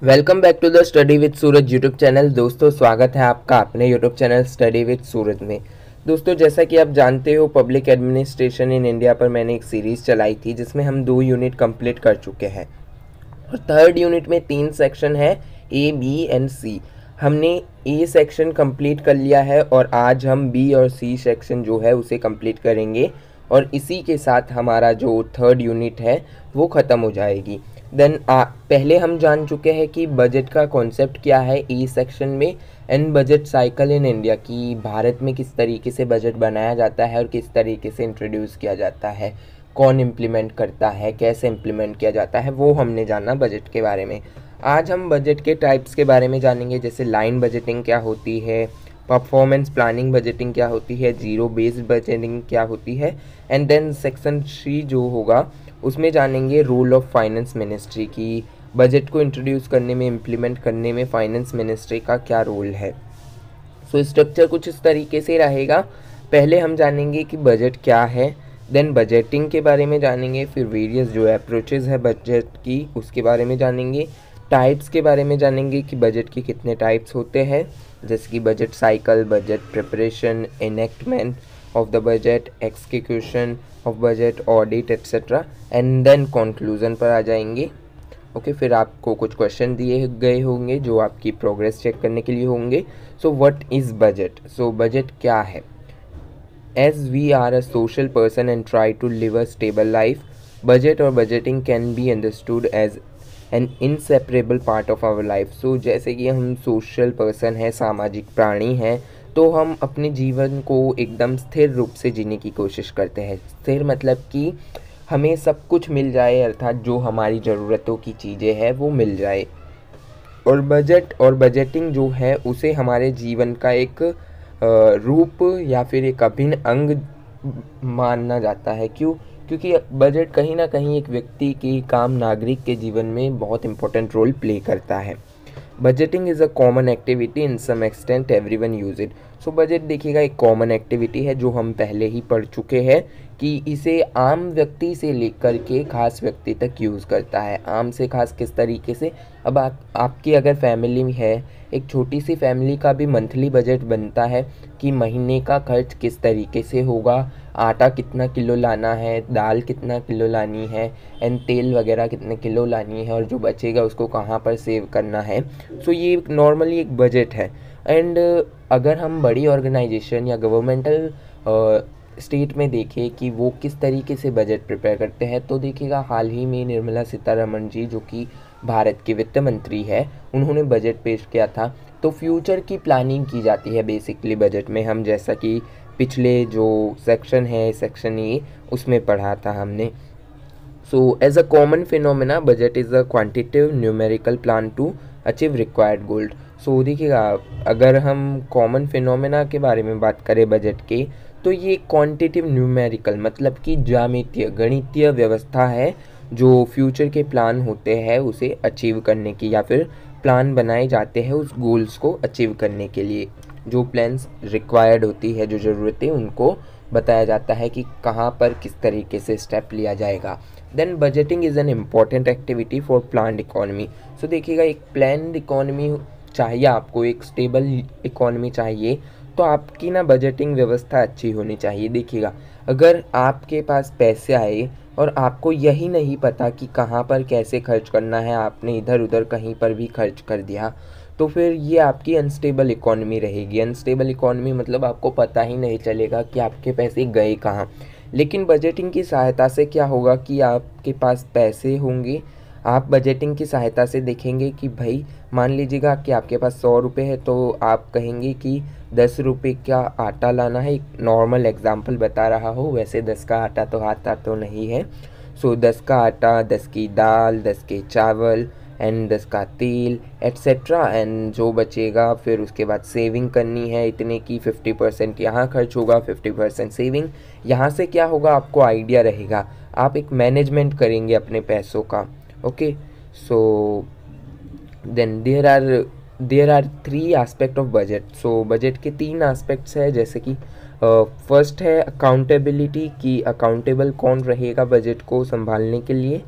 Welcome back to the study with Suraj YouTube channel. दोस्तों, स्वागत है आपका अपने YouTube channel study with Suraj में। दोस्तों, जैसा कि आप जानते हो, पब्लिक एडमिनिस्ट्रेशन इन इंडिया पर मैंने एक सीरीज़ चलाई थी जिसमें हम 2 यूनिट कंप्लीट कर चुके हैं और थर्ड यूनिट में 3 सेक्शन है, ए, बी एंड सी। हमने ए सेक्शन कंप्लीट कर लिया है और आज हम बी और सी सेक्शन जो है उसे कंप्लीट करेंगे और इसी के साथ हमारा जो थर्ड यूनिट है वो ख़त्म हो जाएगी। देन पहले हम जान चुके हैं कि बजट का कॉन्सेप्ट क्या है ई सेक्शन में, and budget cycle in India की भारत में किस तरीके से बजट बनाया जाता है और किस तरीके से इंट्रोड्यूस किया जाता है, कौन इम्प्लीमेंट करता है, कैसे इम्प्लीमेंट किया जाता है, वो हमने जाना बजट के बारे में। आज हम बजट के टाइप्स के बारे में जानेंगे, जैसे लाइन बजटिंग क्या होती है, परफॉर्मेंस प्लानिंग बजटिंग क्या होती है, जीरो बेस्ड बजटिंग क्या होती है, एंड देन सेक्शन 3 जो होगा उसमें जानेंगे रोल ऑफ फाइनेंस मिनिस्ट्री की, बजट को इंट्रोड्यूस करने में, इम्प्लीमेंट करने में फाइनेंस मिनिस्ट्री का क्या रोल है। सो स्ट्रक्चर कुछ इस तरीके से रहेगा। पहले हम जानेंगे कि बजट क्या है, देन बजटिंग के बारे में जानेंगे, फिर वेरियस जो अप्रोचेस है बजट की उसके बारे में जानेंगे, टाइप्स के बारे में जानेंगे कि बजट के कितने टाइप्स होते हैं, जैसे कि budget cycle, budget preparation, enactment of the budget, execution of budget, audit etcetera, and then conclusion पर आ जाएंगे। ओके, फिर आपको कुछ क्वेश्चन दिए गए होंगे जो आपकी प्रोग्रेस चेक करने के लिए होंगे। So what is budget? So budget क्या है? As we are a social person and try to live a stable life, budget और budgeting can be understood as an inseparable part of our life. So जैसे कि हम social person हैं, सामाजिक प्राणी हैं, तो हम अपने जीवन को एकदम स्थिर रूप से जीने की कोशिश करते हैं। स्थिर मतलब कि हमें सब कुछ मिल जाए, अर्थात जो हमारी ज़रूरतों की चीज़ें हैं वो मिल जाए। और बजट और बजटिंग जो है उसे हमारे जीवन का एक रूप या फिर एक अभिन्न अंग माना जाता है। क्यों? क्योंकि बजट कहीं ना कहीं एक व्यक्ति की काम नागरिक के जीवन में बहुत इंपॉर्टेंट रोल प्ले करता है। Budgeting is a common activity, in some extent everyone use it. So budget देखिएगा एक कॉमन एक्टिविटी है जो हम पहले ही पढ़ चुके हैं कि इसे आम व्यक्ति से लेकर के खास व्यक्ति तक यूज़ करता है। आम से खास किस तरीके से? अब आपकी अगर फैमिली है, एक छोटी सी फैमिली का भी मंथली बजट बनता है कि महीने का खर्च किस तरीके से होगा, आटा कितना किलो लाना है, दाल कितना किलो लानी है, एंड तेल वगैरह कितने किलो लानी है, और जो बचेगा उसको कहाँ पर सेव करना है। सो ये नॉर्मली एक बजट है। एंड अगर हम बड़ी ऑर्गेनाइजेशन या गवर्नमेंटल स्टेट में देखें कि वो किस तरीके से बजट प्रिपेयर करते हैं, तो देखिएगा हाल ही में निर्मला सीतारमण जी, जो कि भारत के वित्त मंत्री है, उन्होंने बजट पेश किया था। तो फ्यूचर की प्लानिंग की जाती है बेसिकली बजट में। हम जैसा कि पिछले जो सेक्शन है, सेक्शन ए, उसमें पढ़ा था हमने। So as a common phenomena, budget is a quantitative numerical plan to achieve required goal. So देखिएगा, अगर हम कॉमन फिनोमेना के बारे में बात करें बजट के, तो ये क्वांटिटिव न्यूमेरिकल मतलब कि ज्यामितीय गणितीय व्यवस्था है जो फ्यूचर के प्लान होते हैं उसे अचीव करने की, या फिर प्लान बनाए जाते हैं उस गोल्स को अचीव करने के लिए। जो प्लान्स रिक्वायर्ड होती है, जो ज़रूरतें, उनको बताया जाता है कि कहाँ पर किस तरीके से स्टेप लिया जाएगा। Then budgeting is an important activity for planned economy. So देखिएगा, एक प्लान्ड इकोनॉमी चाहिए आपको, एक स्टेबल इकोनॉमी चाहिए, तो आपकी ना बजटिंग व्यवस्था अच्छी होनी चाहिए। देखिएगा, अगर आपके पास पैसे आए और आपको यही नहीं पता कि कहाँ पर कैसे खर्च करना है, आपने इधर उधर कहीं पर भी खर्च कर दिया, तो फिर ये आपकी अनस्टेबल इकोनॉमी रहेगी। अनस्टेबल इकोनॉमी मतलब आपको पता ही नहीं चलेगा कि आपके पैसे गए कहाँ। लेकिन बजटिंग की सहायता से क्या होगा कि आपके पास पैसे होंगे, आप बजटिंग की सहायता से देखेंगे कि भाई मान लीजिएगा कि आपके पास 100 रुपये है, तो आप कहेंगे कि 10 रुपये का आटा लाना है। एक नॉर्मल एग्जांपल बता रहा हूँ, वैसे 10 का आटा तो आता तो नहीं है। सो 10 का आटा, 10 की दाल, 10 के चावल, एंड 10 का तेल एट्सेट्रा, एंड जो बचेगा फिर उसके बाद सेविंग करनी है इतने की। 50% यहाँ खर्च होगा, 50% सेविंग। यहाँ से क्या होगा, आपको आइडिया रहेगा, आप एक मैनेजमेंट करेंगे अपने पैसों का। Okay, so then there are 3 aspect of budget. So budget के 3 एस्पेक्ट्स है, जैसे कि फर्स्ट है अकाउंटेबिलिटी, की अकाउंटेबल कौन रहेगा बजट को संभालने के लिए।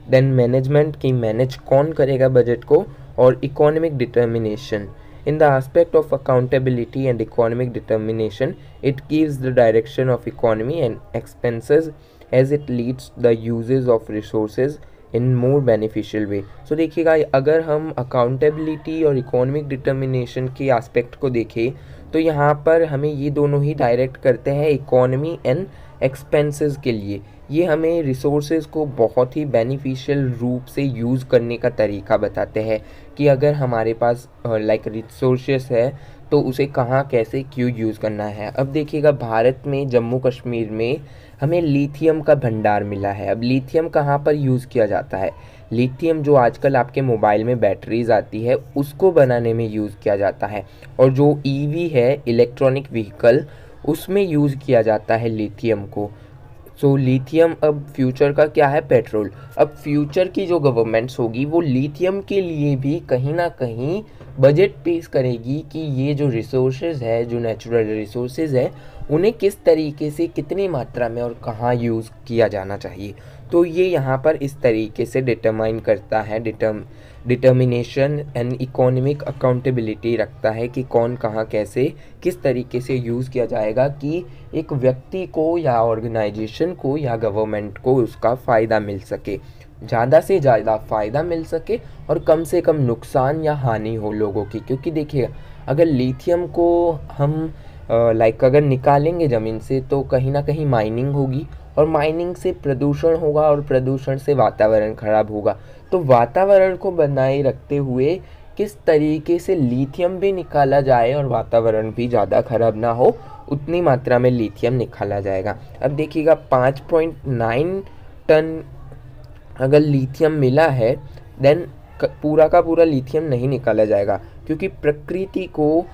देन मैनेजमेंट, की मैनेज कौन करेगा बजट को। और economic determination. In the aspect of accountability and economic determination, it gives the direction of economy and expenses as it leads the uses of resources in more beneficial way. So देखिएगा, अगर हम accountability और economic determination के aspect को देखें तो यहाँ पर हमें ये दोनों ही डायरेक्ट करते हैं इकोनॉमी एंड एक्सपेंसेस के लिए. ये हमें रिसोर्सेज को बहुत ही बेनिफिशियल रूप से यूज़ करने का तरीका बताते हैं कि अगर हमारे पास लाइक रिसोर्सेस है तो उसे कहाँ कैसे क्यों यूज़ करना है. अब देखिएगा, भारत में जम्मू कश्मीर में हमें लिथियम का भंडार मिला है. अब लिथियम कहाँ पर यूज़ किया जाता है? लिथियम जो आजकल आपके मोबाइल में बैटरीज आती है उसको बनाने में यूज़ किया जाता है, और जो ईवी है इलेक्ट्रॉनिक व्हीकल उसमें यूज़ किया जाता है लिथियम को. सो लिथियम अब फ्यूचर का क्या है? पेट्रोल. अब फ्यूचर की जो गवर्नमेंट्स होगी वो लिथियम के लिए भी कहीं ना कहीं बजट पेश करेगी कि ये जो रिसोर्सेज है, जो नेचुरल रिसोर्सेज है, उन्हें किस तरीके से, कितनी मात्रा में और कहाँ यूज़ किया जाना चाहिए. तो ये यहाँ पर इस तरीके से डिटरमाइन करता है, डिटर्मिनेशन एंड इकोनॉमिक अकाउंटेबिलिटी रखता है कि कौन कहाँ कैसे किस तरीके से यूज़ किया जाएगा कि एक व्यक्ति को या ऑर्गेनाइजेशन को या गवर्नमेंट को उसका फ़ायदा मिल सके, ज़्यादा से ज़्यादा फ़ायदा मिल सके और कम से कम नुकसान या हानि हो लोगों की. क्योंकि देखिए, अगर लिथियम को हम अगर निकालेंगे ज़मीन से तो कहीं ना कहीं माइनिंग होगी, और माइनिंग से प्रदूषण होगा, और प्रदूषण से वातावरण खराब होगा. तो वातावरण को बनाए रखते हुए किस तरीके से लिथियम भी निकाला जाए और वातावरण भी ज़्यादा खराब ना हो, उतनी मात्रा में लिथियम निकाला जाएगा. अब देखिएगा, 5.9 टन अगर लिथियम मिला है देन पूरा का पूरा लिथियम नहीं निकाला जाएगा, क्योंकि प्रकृति को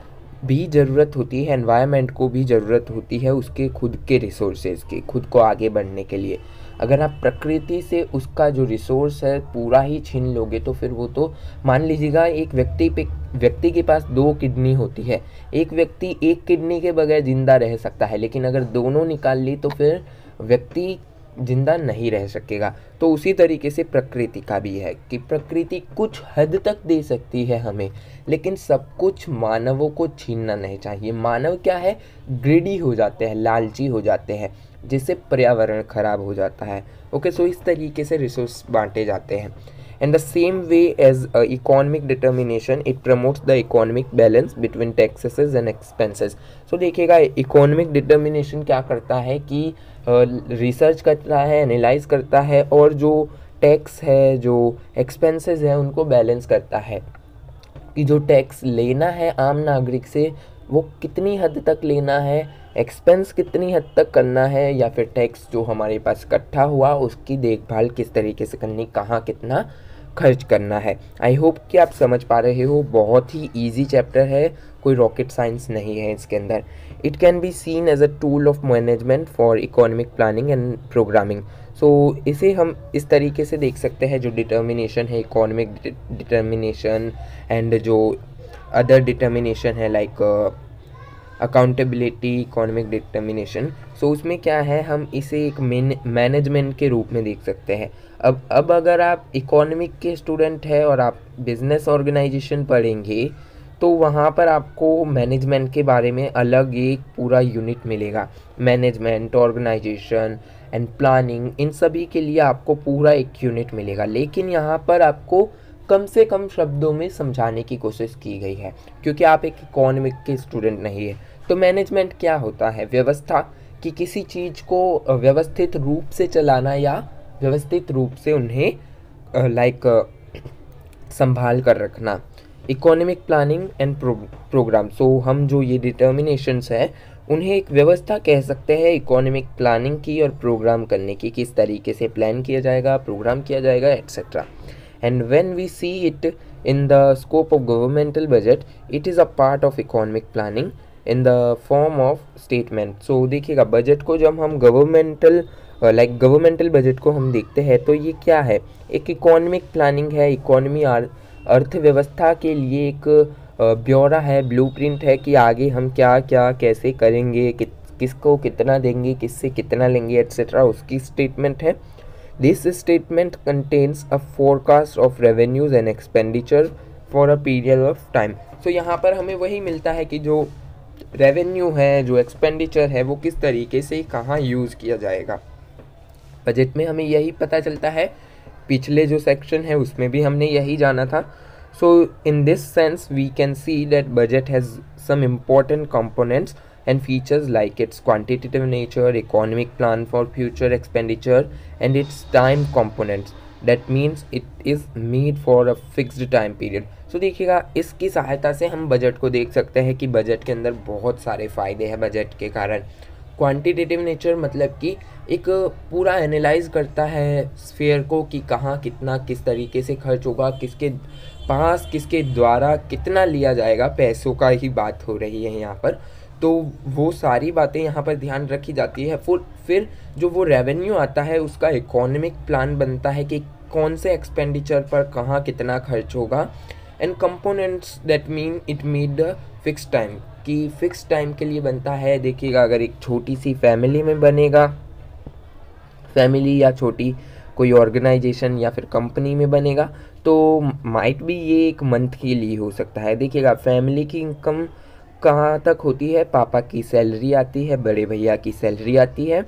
भी ज़रूरत होती है, एनवायरनमेंट को भी ज़रूरत होती है उसके खुद के रिसोर्सेज की, खुद को आगे बढ़ने के लिए. अगर आप प्रकृति से उसका जो रिसोर्स है पूरा ही छीन लोगे तो फिर वो तो, मान लीजिएगा एक व्यक्ति के पास 2 किडनी होती है, एक व्यक्ति एक किडनी के बगैर ज़िंदा रह सकता है, लेकिन अगर दोनों निकाल ली तो फिर व्यक्ति जिंदा नहीं रह सकेगा. तो उसी तरीके से प्रकृति का भी है कि प्रकृति कुछ हद तक दे सकती है हमें, लेकिन सब कुछ मानवों को छीनना नहीं चाहिए. मानव क्या है? ग्रीडी हो जाते हैं, लालची हो जाते हैं, जिससे पर्यावरण खराब हो जाता है. ओके, सो इस तरीके से रिसोर्स बांटे जाते हैं. In the same way as economic determination, it promotes the economic balance between taxes and expenses. So देखिएगा, economic determination क्या करता है कि रिसर्च करता है, एनालाइज करता है, और जो टैक्स है, जो एक्सपेंसेस है, उनको बैलेंस करता है कि जो टैक्स लेना है आम नागरिक से वो कितनी हद तक लेना है, एक्सपेंस कितनी हद तक करना है, या फिर टैक्स जो हमारे पास इकट्ठा हुआ उसकी देखभाल किस तरीके से करनी, कहाँ कितना खर्च करना है. आई होप कि आप समझ पा रहे हो. बहुत ही इजी चैप्टर है, कोई रॉकेट साइंस नहीं है इसके अंदर. It can be seen as a tool of management for economic planning and programming. So इसे हम इस तरीके से देख सकते हैं, जो डिटर्मिनेशन है, इकोनॉमिक डिटर्मिनेशन एंड जो अदर डिटर्मिनेशन है लाइक अकाउंटेबिलिटी, इकोनॉमिक डिटर्मिनेशन. सो उसमें क्या है, हम इसे एक मैनेजमेंट के रूप में देख सकते हैं. अब अगर आप इकोनॉमिक के स्टूडेंट हैं और आप बिजनेस ऑर्गेनाइजेशन पढ़ेंगे तो वहाँ पर आपको मैनेजमेंट के बारे में अलग एक पूरा यूनिट मिलेगा. मैनेजमेंट, ऑर्गेनाइजेशन एंड प्लानिंग, इन सभी के लिए आपको पूरा एक यूनिट मिलेगा. लेकिन यहाँ पर आपको कम से कम शब्दों में समझाने की कोशिश की गई है, क्योंकि आप एक इकोनॉमिक के स्टूडेंट नहीं है. तो मैनेजमेंट क्या होता है? व्यवस्था, कि किसी चीज़ को व्यवस्थित रूप से चलाना या व्यवस्थित रूप से उन्हें संभाल कर रखना. Economic planning and programme. So हम जो ये डिटर्मिनेशंस है उन्हें एक व्यवस्था कह सकते हैं इकोनॉमिक प्लानिंग की और प्रोग्राम करने की, किस तरीके से प्लान किया जाएगा, प्रोग्राम किया जाएगा, etcetera. And when we see it in the scope of governmental budget, it is a part of economic planning in the form of statement. So देखिएगा, बजट को जब हम गवर्नमेंटल बजट को हम देखते हैं तो ये क्या है? एक इकोनॉमिक प्लानिंग है. इकोनॉमी अर्थव्यवस्था के लिए एक ब्यौरा है, ब्लूप्रिंट है कि आगे हम क्या क्या कैसे करेंगे, किसको कितना देंगे, किससे कितना लेंगे, एट्सेट्रा, उसकी स्टेटमेंट है. This statement contains a forecast of revenues and expenditure for a period of time. So यहाँ पर हमें वही मिलता है कि जो रेवेन्यू है, जो एक्सपेंडिचर है, वो किस तरीके से कहाँ यूज़ किया जाएगा। बजट में हमें यही पता चलता है, पिछले जो सेक्शन है उसमें भी हमने यही जाना था। So in this sense we can see that budget has some important components and features like its quantitative nature, economic plan for future expenditure, and its time components. That means it is made for a fixed time period. So देखिएगा, इसकी सहायता से हम budget को देख सकते हैं कि बजट के अंदर बहुत सारे फ़ायदे हैं बजट के कारण। क्वांटिटेटिव नेचर मतलब कि एक पूरा एनालाइज करता है स्फीयर को कि कहाँ कितना किस तरीके से खर्च होगा, किसके पास किसके द्वारा कितना लिया जाएगा, पैसों का ही बात हो रही है यहाँ पर। तो वो सारी बातें यहाँ पर ध्यान रखी जाती है। फिर जो वो रेवेन्यू आता है उसका इकोनॉमिक प्लान बनता है कि कौन से एक्सपेंडिचर पर कहाँ कितना खर्च होगा। And components that mean it meet the fix time, कि फिक्स टाइम के लिए बनता है। देखिएगा, अगर एक छोटी सी फैमिली में बनेगा, फैमिली या छोटी कोई ऑर्गेनाइजेशन या फिर कंपनी में बनेगा, तो माइट भी ये एक मंथ के लिए हो सकता है। देखिएगा, फैमिली की इनकम कहाँ तक होती है, पापा की सैलरी आती है, बड़े भैया की सैलरी आती है,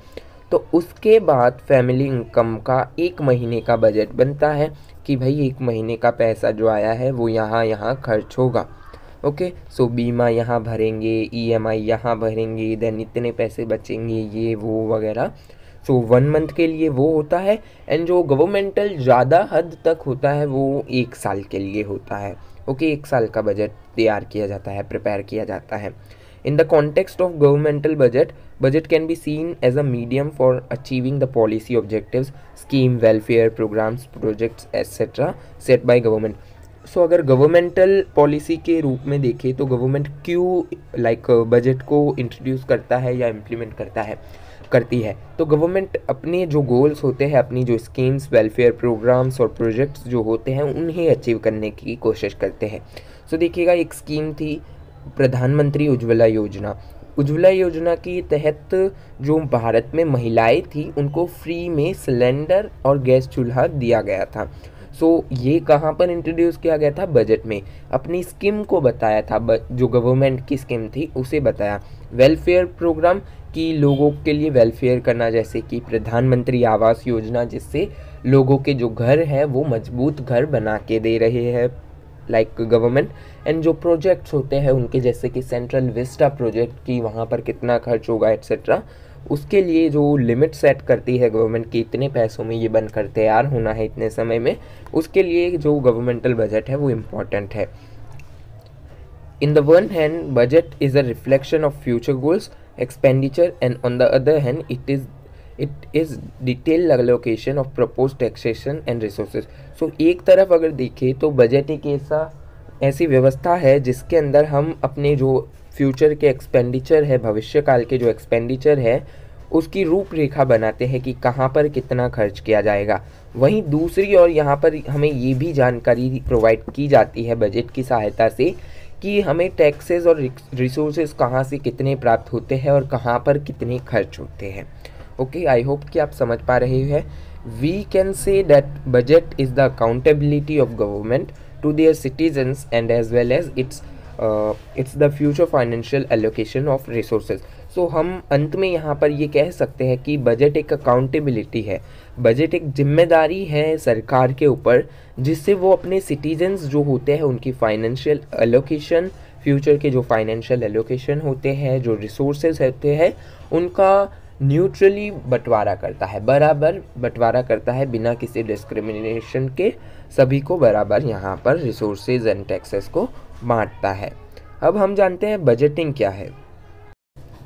तो उसके बाद फैमिली इनकम का एक महीने का बजट बनता है कि भाई एक महीने का पैसा जो आया है वो यहाँ खर्च होगा। ओके, सो बीमा यहाँ भरेंगे, ईएमआई यहाँ भरेंगे, देन इतने पैसे बचेंगे, ये वो वगैरह। सो 1 मंथ के लिए वो होता है। एंड जो गवर्नमेंटल ज़्यादा हद तक होता है वो 1 साल के लिए होता है। ओके, 1 साल का बजट तैयार किया जाता है, प्रिपेयर किया जाता है। In the context of governmental budget can be seen as a medium for achieving the policy objectives, scheme, welfare programmes, projects etcetera set by government. So अगर गवर्नमेंटल पॉलिसी के रूप में देखें तो गवर्नमेंट क्यों बजट को इंट्रोड्यूस करता है या इम्प्लीमेंट करती है, तो गवर्नमेंट अपने जो गोल्स होते हैं, अपनी जो स्कीम्स, वेलफेयर प्रोग्राम्स और प्रोजेक्ट्स जो होते हैं उन्हें अचीव करने की कोशिश करते हैं। सो देखिएगा, एक स्कीम थी प्रधानमंत्री उज्ज्वला योजना। उज्ज्वला योजना के तहत जो भारत में महिलाएं थी उनको फ्री में सिलेंडर और गैस चूल्हा दिया गया था। सो ये कहाँ पर इंट्रोड्यूस किया गया था, बजट में। अपनी स्कीम को बताया था, जो गवर्नमेंट की स्कीम थी उसे बताया। वेलफेयर प्रोग्राम कि लोगों के लिए वेलफेयर करना, जैसे कि प्रधानमंत्री आवास योजना, जिससे लोगों के जो घर है वो मजबूत घर बना के दे रहे हैं गवर्नमेंट। एंड जो प्रोजेक्ट्स होते हैं उनके, जैसे कि सेंट्रल विस्टा प्रोजेक्ट की वहाँ पर कितना खर्च होगा एट्सेट्रा, उसके लिए जो लिमिट सेट करती है गवर्नमेंट कि इतने पैसों में ये बनकर तैयार होना है इतने समय में, उसके लिए जो गवर्नमेंटल बजट है वो इम्पॉर्टेंट है। In the one hand, budget is a reflection of future goals, expenditure, and on the other hand, it is detailed allocation of proposed taxation and resources. So एक तरफ अगर देखें तो बजट एक ऐसी व्यवस्था है जिसके अंदर हम अपने जो फ्यूचर के एक्सपेंडिचर है, भविष्य काल के जो एक्सपेंडिचर है, उसकी रूपरेखा बनाते हैं कि कहाँ पर कितना खर्च किया जाएगा। वहीं दूसरी ओर यहाँ पर हमें ये भी जानकारी प्रोवाइड की जाती है बजट की सहायता से कि हमें टैक्सेस और रिसोर्सेज कहाँ से कितने प्राप्त होते हैं और कहाँ पर कितने खर्च होते हैं। ओके, आई होप कि आप समझ पा रहे हैं। We can say that budget is the accountability of government to their citizens and as well as it's the future financial allocation of resources. So हम अंत में यहाँ पर ये कह सकते हैं कि बजट एक अकाउंटेबिलिटी है, बजट एक जिम्मेदारी है सरकार के ऊपर, जिससे वो अपने सिटीजन्स जो होते हैं उनकी फाइनेंशियल एलोकेशन, फ्यूचर के जो फाइनेंशियल एलोकेशन होते हैं, जो रिसोर्सेज होते हैं, उनका न्यूट्रली बंटवारा करता है, बराबर बंटवारा करता है, बिना किसी डिस्क्रिमिनेशन के सभी को बराबर यहाँ पर रिसोर्सेज एंड टैक्सेस को बांटता है। अब हम जानते हैं बजटिंग क्या है।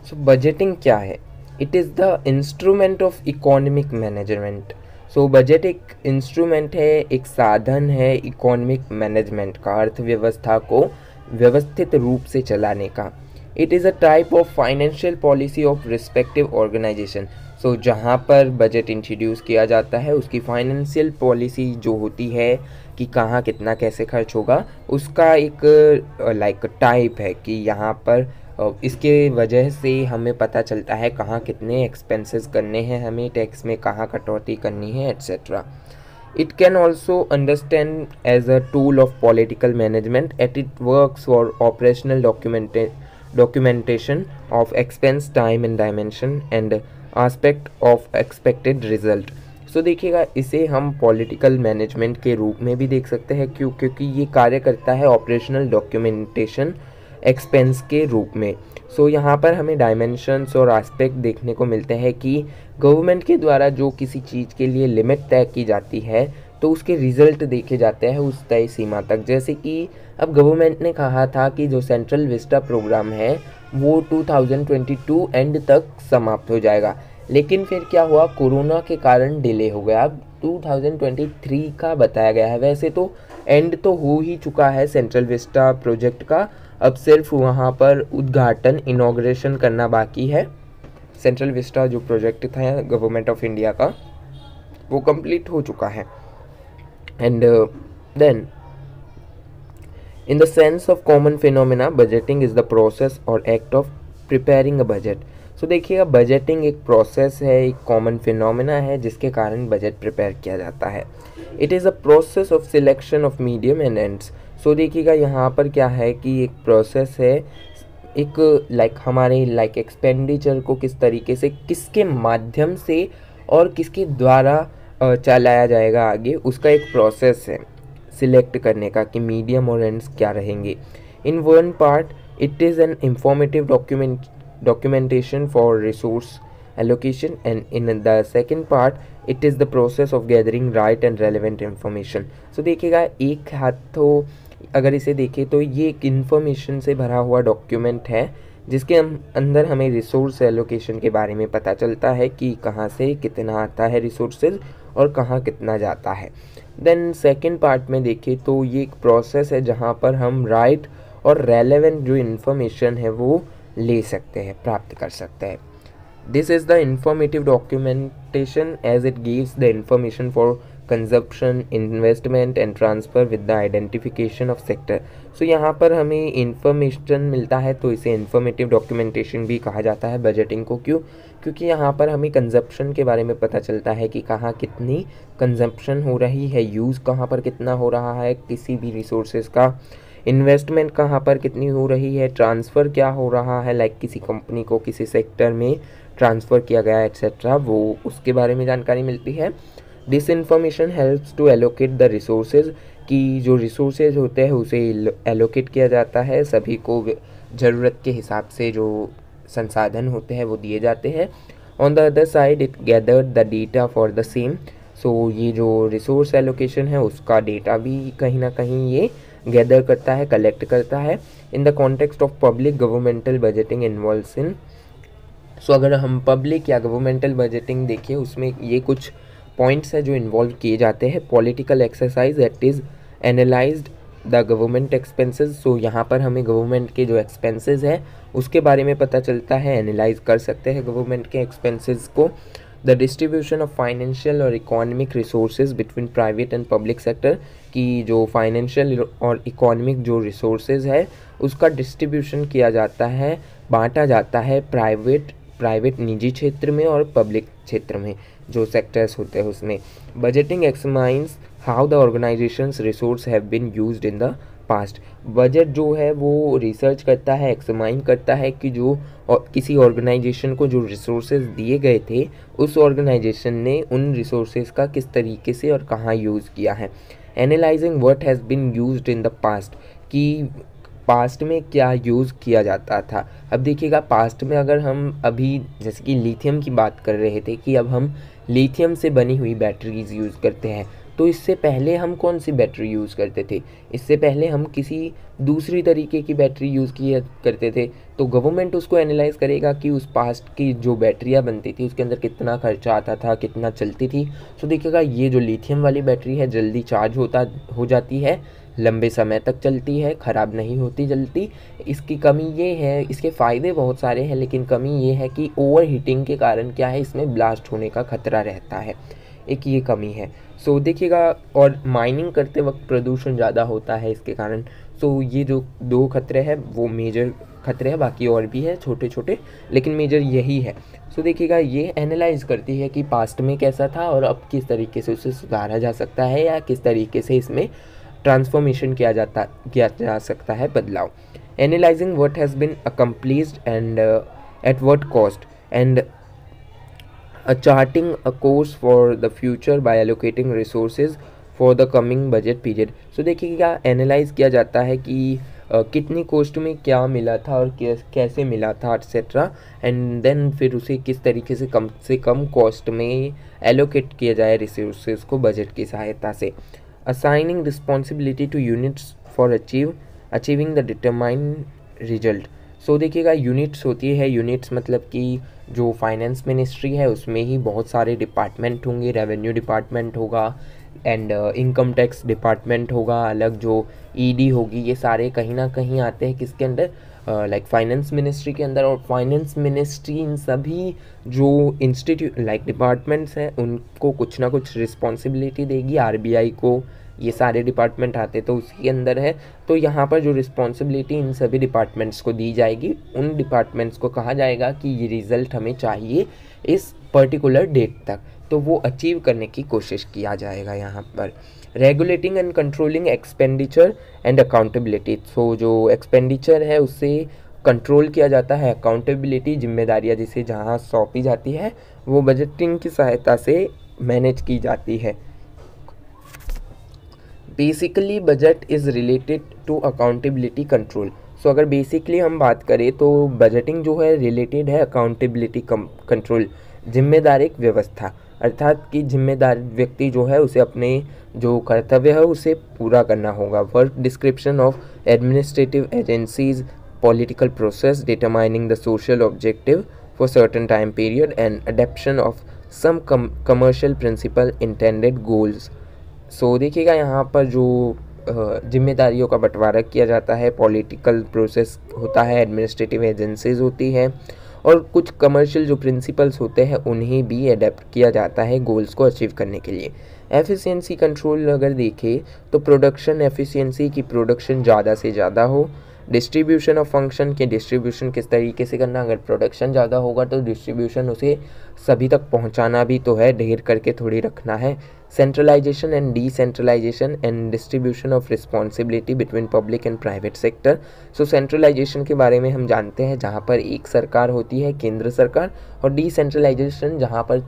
सो बजटिंग क्या है? It is the instrument of economic management. So budget एक इंस्ट्रूमेंट है, एक साधन है इकोनॉमिक मैनेजमेंट का, अर्थव्यवस्था को व्यवस्थित रूप से चलाने का। It is a type of financial policy of respective organisation. So जहाँ पर बजट इंट्रोड्यूस किया जाता है उसकी फाइनेंशियल पॉलिसी जो होती है कि कहाँ कितना कैसे खर्च होगा, उसका एक टाइप है कि यहाँ पर इसके वजह से हमें पता चलता है कहाँ कितने एक्सपेंसेस करने हैं, हमें टैक्स में कहाँ कटौती करनी है etcetera. It can also understand as a tool of political management and it works for operational documentation of expense, time and dimension and aspect of expected result. सो देखिएगा इसे हम पॉलिटिकल मैनेजमेंट के रूप में भी देख सकते हैं क्योंकि ये कार्य करता है ऑपरेशनल डॉक्यूमेंटेशन एक्सपेंस के रूप में। सो यहाँ पर हमें डायमेंशंस और एस्पेक्ट देखने को मिलते हैं कि गवर्नमेंट के द्वारा जो किसी चीज़ के लिए लिमिट तय की जाती है तो उसके रिजल्ट देखे जाते हैं उस तय सीमा तक। जैसे कि अब गवर्नमेंट ने कहा था कि जो सेंट्रल विस्टा प्रोग्राम है वो 2022 एंड तक समाप्त हो जाएगा, लेकिन फिर क्या हुआ, कोरोना के कारण डिले हो गया। अब 2023 का बताया गया है। वैसे तो एंड तो हो ही चुका है सेंट्रल विस्टा प्रोजेक्ट का, अब सिर्फ वहाँ पर उद्घाटन इनॉग्रेशन करना बाकी है। सेंट्रल विस्टा जो प्रोजेक्ट था गवर्नमेंट ऑफ इंडिया का वो कंप्लीट हो चुका है। And then in the sense of common phenomena budgeting is the process और act of preparing a budget. So देखिएगा बजटिंग एक प्रोसेस है, एक कॉमन फिनोमेना है जिसके कारण बजट प्रिपेयर किया जाता है। It is a process of selection of medium and ends. So देखिएगा यहाँ पर क्या है कि एक प्रोसेस है, एक हमारे एक्सपेंडिचर को किस तरीके से, किसके माध्यम से और किसके द्वारा चलाया जाएगा आगे, उसका एक प्रोसेस है सिलेक्ट करने का कि मीडियम और एंड्स क्या रहेंगे। In one part it is an informative documentation for resource allocation and in the second part it is the process of gathering right and relevant information। so देखिएगा एक हाथ तो अगर इसे देखें तो ये एक इंफॉर्मेशन से भरा हुआ डॉक्यूमेंट है जिसके अंदर हमें रिसोर्स एलोकेशन के बारे में पता चलता है कि कहाँ से कितना आता है रिसोर्सेज और कहाँ कितना जाता है। देन सेकंड पार्ट में देखें तो ये एक प्रोसेस है जहाँ पर हम राइट और रेलेवेंट जो इन्फॉर्मेशन है वो ले सकते हैं, प्राप्त कर सकते हैं। This is the informative documentation as it gives the information for consumption, investment and transfer with the identification of sector. So यहाँ पर हमें इंफॉर्मेशन मिलता है तो इसे इंफॉर्मेटिव डॉक्यूमेंटेशन भी कहा जाता है बजटिंग को। क्यों? क्योंकि यहाँ पर हमें कंजप्शन के बारे में पता चलता है कि कहाँ कितनी कंजप्शन हो रही है, यूज़ कहाँ पर कितना हो रहा है किसी भी रिसोर्सेज का, इन्वेस्टमेंट कहाँ पर कितनी हो रही है, ट्रांसफ़र क्या हो रहा है, किसी कंपनी को किसी सेक्टर में ट्रांसफ़र किया गया एक्सेट्रा, वो उसके बारे में जानकारी मिलती है। This information helps to allocate the resources, कि जो रिसोर्सेज होते हैं उसे एलोकेट किया जाता है, सभी को ज़रूरत के हिसाब से जो संसाधन होते हैं वो दिए जाते हैं। On the other side it gathered the data for the same. So ये जो रिसोर्स एलोकेशन है उसका डेटा भी कहीं ना कहीं ये गैदर करता है, कलेक्ट करता है। In the context of public governmental budgeting involves in. So अगर हम पब्लिक या गवर्नमेंटल बजटिंग देखिए उसमें ये कुछ पॉइंट्स है जो इन्वॉल्व किए जाते हैं। Political exercise that is analysed the government expenses. So यहाँ पर हमें गवर्नमेंट के जो एक्सपेंसेस है उसके बारे में पता चलता है, एनालाइज कर सकते हैं गवर्नमेंट के एक्सपेंसेस को। द डिस्ट्रीब्यूशन ऑफ फाइनेंशियल और economic resources between private and public sector, की जो फाइनेंशियल और इकोनॉमिक जो रिसोर्सेज है उसका डिस्ट्रीब्यूशन किया जाता है, बांटा जाता है प्राइवेट निजी क्षेत्र में और पब्लिक क्षेत्र में जो सेक्टर्स होते हैं उसमें। Budgeting examines how the organisations resource have been used in the past. Budget जो है वो रिसर्च करता है, एक्समाइन करता है कि जो किसी ऑर्गेनाइजेशन को जो रिसोर्सेज दिए गए थे उस ऑर्गेनाइजेशन ने उन रिसोर्सेज का किस तरीके से और कहाँ यूज़ किया है। Analysing what has been used in the past, कि पास्ट में क्या यूज़ किया जाता था। अब देखिएगा पास्ट में अगर हम अभी जैसे कि लिथियम की बात कर रहे थे कि अब हम लिथियम से बनी हुई बैटरीज यूज़ करते हैं, तो इससे पहले हम कौन सी बैटरी यूज़ करते थे? इससे पहले हम किसी दूसरी तरीके की बैटरी यूज़ किया करते थे। तो गवर्नमेंट उसको एनालाइज करेगा कि उस पास्ट की जो बैटरियाँ बनती थी उसके अंदर कितना खर्चा आता था, कितना चलती थी। तो देखिएगा ये जो लिथियम वाली बैटरी है जल्दी चार्ज हो जाती है, लंबे समय तक चलती है, ख़राब नहीं होती जल्दी। इसकी कमी ये है, इसके फ़ायदे बहुत सारे हैं लेकिन कमी ये है कि ओवर हीटिंग के कारण क्या है, इसमें ब्लास्ट होने का खतरा रहता है। एक ये कमी है। सो देखिएगा, और माइनिंग करते वक्त प्रदूषण ज़्यादा होता है इसके कारण। सो ये जो 2 खतरे हैं वो मेजर खतरे हैं, बाकी और भी है छोटे छोटे, लेकिन मेजर यही है। सो देखिएगा, ये एनालाइज करती है कि पास्ट में कैसा था और अब किस तरीके से उसे सुधारा जा सकता है या किस तरीके से इसमें ट्रांसफॉर्मेशन किया जा सकता है, बदलाव। Analysing what has been accomplished and at what cost and charting a course for the future by allocating resources for the coming budget period। सो देखिए क्या एनालाइज किया जाता है कि कितनी कॉस्ट में क्या मिला था और कैसे मिला था एट्सेट्रा, एंड देन फिर उसे किस तरीके से कम कॉस्ट में एलोकेट किया जाए रिसोर्सेज को बजट की सहायता से। Assigning responsibility to units for achieving the determined result. So देखिएगा, यूनिट्स होती है, यूनिट्स मतलब कि जो फाइनेंस मिनिस्ट्री है उसमें ही बहुत सारे डिपार्टमेंट होंगे, रेवेन्यू डिपार्टमेंट होगा एंड इनकम टैक्स डिपार्टमेंट होगा अलग, जो ईडी होगी, ये सारे कहीं ना कहीं आते हैं किसके अंदर, लाइक फाइनेंस मिनिस्ट्री के अंदर। और फाइनेंस मिनिस्ट्री इन सभी जो इंस्टीट्यूट लाइक डिपार्टमेंट्स हैं उनको कुछ ना कुछ रिस्पॉन्सिबिलिटी देगी, आरबीआई को, ये सारे डिपार्टमेंट आते तो उसके अंदर है। तो यहाँ पर जो रिस्पॉन्सिबिलिटी इन सभी डिपार्टमेंट्स को दी जाएगी, उन डिपार्टमेंट्स को कहा जाएगा कि ये रिज़ल्ट हमें चाहिए इस पर्टिकुलर डेट तक, तो वो अचीव करने की कोशिश किया जाएगा यहाँ पर। Regulating and controlling expenditure and accountability. So जो एक्सपेंडिचर है उससे कंट्रोल किया जाता है, अकाउंटेबिलिटी जिम्मेदारियाँ जिसे जहाँ सौंपी जाती है वो बजटिंग की सहायता से मैनेज की जाती है। Basically budget is related to accountability control. So अगर बेसिकली हम बात करें तो बजटिंग जो है रिलेटेड है अकाउंटेबिलिटी कंट्रोल, जिम्मेदारी व्यवस्था, अर्थात कि जिम्मेदार व्यक्ति जो है उसे अपने जो कर्तव्य है उसे पूरा करना होगा। Work description of administrative agencies, political process determining the social objective for certain time period and adoption of some commercial principle intended goals. So देखिएगा, यहाँ पर जो जिम्मेदारियों का बंटवारा किया जाता है, पॉलिटिकल प्रोसेस होता है, एडमिनिस्ट्रेटिव एजेंसीज होती है और कुछ कमर्शियल जो प्रिंसिपल्स होते हैं उन्हें भी अडेप्ट किया जाता है गोल्स को अचीव करने के लिए। एफिशिएंसी कंट्रोल अगर देखें तो प्रोडक्शन एफिशिएंसी की प्रोडक्शन ज़्यादा से ज़्यादा हो, डिस्ट्रीब्यूशन ऑफ फंक्शन के डिस्ट्रीब्यूशन किस तरीके से करना, अगर प्रोडक्शन ज़्यादा होगा तो डिस्ट्रीब्यूशन उसे सभी तक पहुंचाना भी तो है, ढेर करके थोड़ी रखना है। Centralisation and decentralisation and distribution of responsibility between public and private sector. So centralisation के बारे में हम जानते हैं जहाँ पर एक सरकार होती है, केंद्र सरकार, और डिसेंट्रलाइजेशन जहाँ पर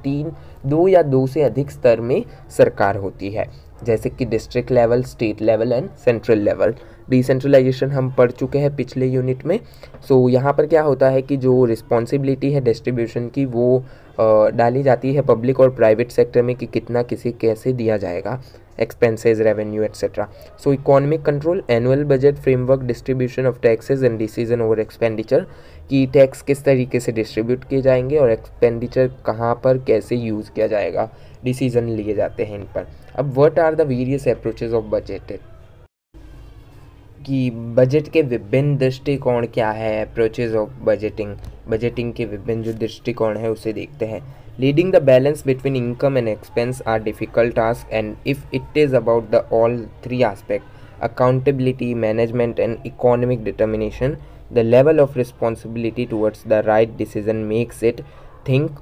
2 या 2 से अधिक स्तर में सरकार होती है, जैसे कि district level, state level and central level. Decentralisation हम पढ़ चुके हैं पिछले यूनिट में। सो यहाँ पर क्या होता है कि जो रिस्पॉन्सिबिलिटी है डिस्ट्रीब्यूशन की वो डाली जाती है पब्लिक और प्राइवेट सेक्टर में कि कितना किसे कैसे दिया जाएगा, expenses, revenue etcetera. So economic control, annual budget framework, distribution of taxes and decision over expenditure, कि टैक्स किस तरीके से डिस्ट्रीब्यूट किए जाएंगे और एक्सपेंडिचर कहाँ पर कैसे यूज़ किया जाएगा, डिसीजन लिए जाते हैं इन पर। अब what are the various approaches of budget, कि बजट के विभिन्न दृष्टिकोण क्या है, अप्रोचेज ऑफ बजटिंग के विभिन्न जो दृष्टिकोण है उसे देखते हैं। Leading the balance between income and expense are difficult task and if it is about the all 3 aspect, accountability, management and economic determination, the level of responsibility towards the right decision makes it think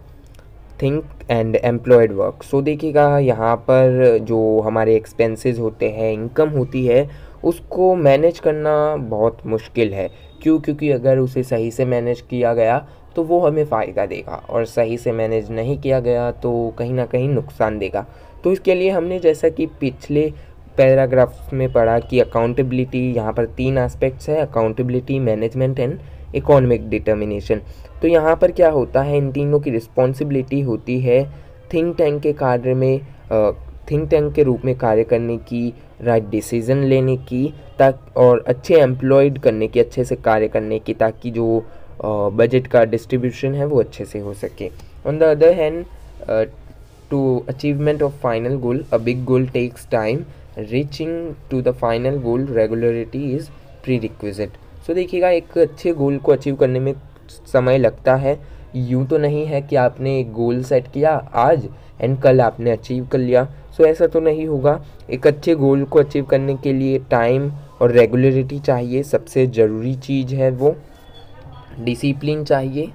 and employed work. So देखिएगा, यहाँ पर जो हमारे expenses होते हैं, income होती है, उसको मैनेज करना बहुत मुश्किल है। क्योंकि अगर उसे सही से मैनेज किया गया तो वो हमें फ़ायदा देगा और सही से मैनेज नहीं किया गया तो कहीं ना कहीं नुकसान देगा। तो इसके लिए हमने जैसा कि पिछले पैराग्राफ्स में पढ़ा कि अकाउंटेबिलिटी, यहाँ पर 3 एस्पेक्ट्स है, accountability, management and economic determination. तो यहाँ पर क्या होता है, इन तीनों की रिस्पॉन्सिबिलिटी होती है थिंक टैंक के रूप में कार्य करने की, राइट डिसीजन लेने की, और अच्छे एम्प्लॉयड करने की, अच्छे से कार्य करने की, ताकि जो बजट का डिस्ट्रीब्यूशन है वो अच्छे से हो सके। On the other hand, to achievement of final goal, a big goal takes time, reaching to the final goal regularity is prerequisite. So देखिएगा, एक अच्छे गोल को अचीव करने में समय लगता है, यूँ तो नहीं है कि आपने एक गोल सेट किया आज एंड कल आपने अचीव कर लिया। सो ऐसा तो नहीं होगा। एक अच्छे गोल को अचीव करने के लिए टाइम और रेगुलरिटी चाहिए। सबसे ज़रूरी चीज़ है वो डिसिप्लिन चाहिए।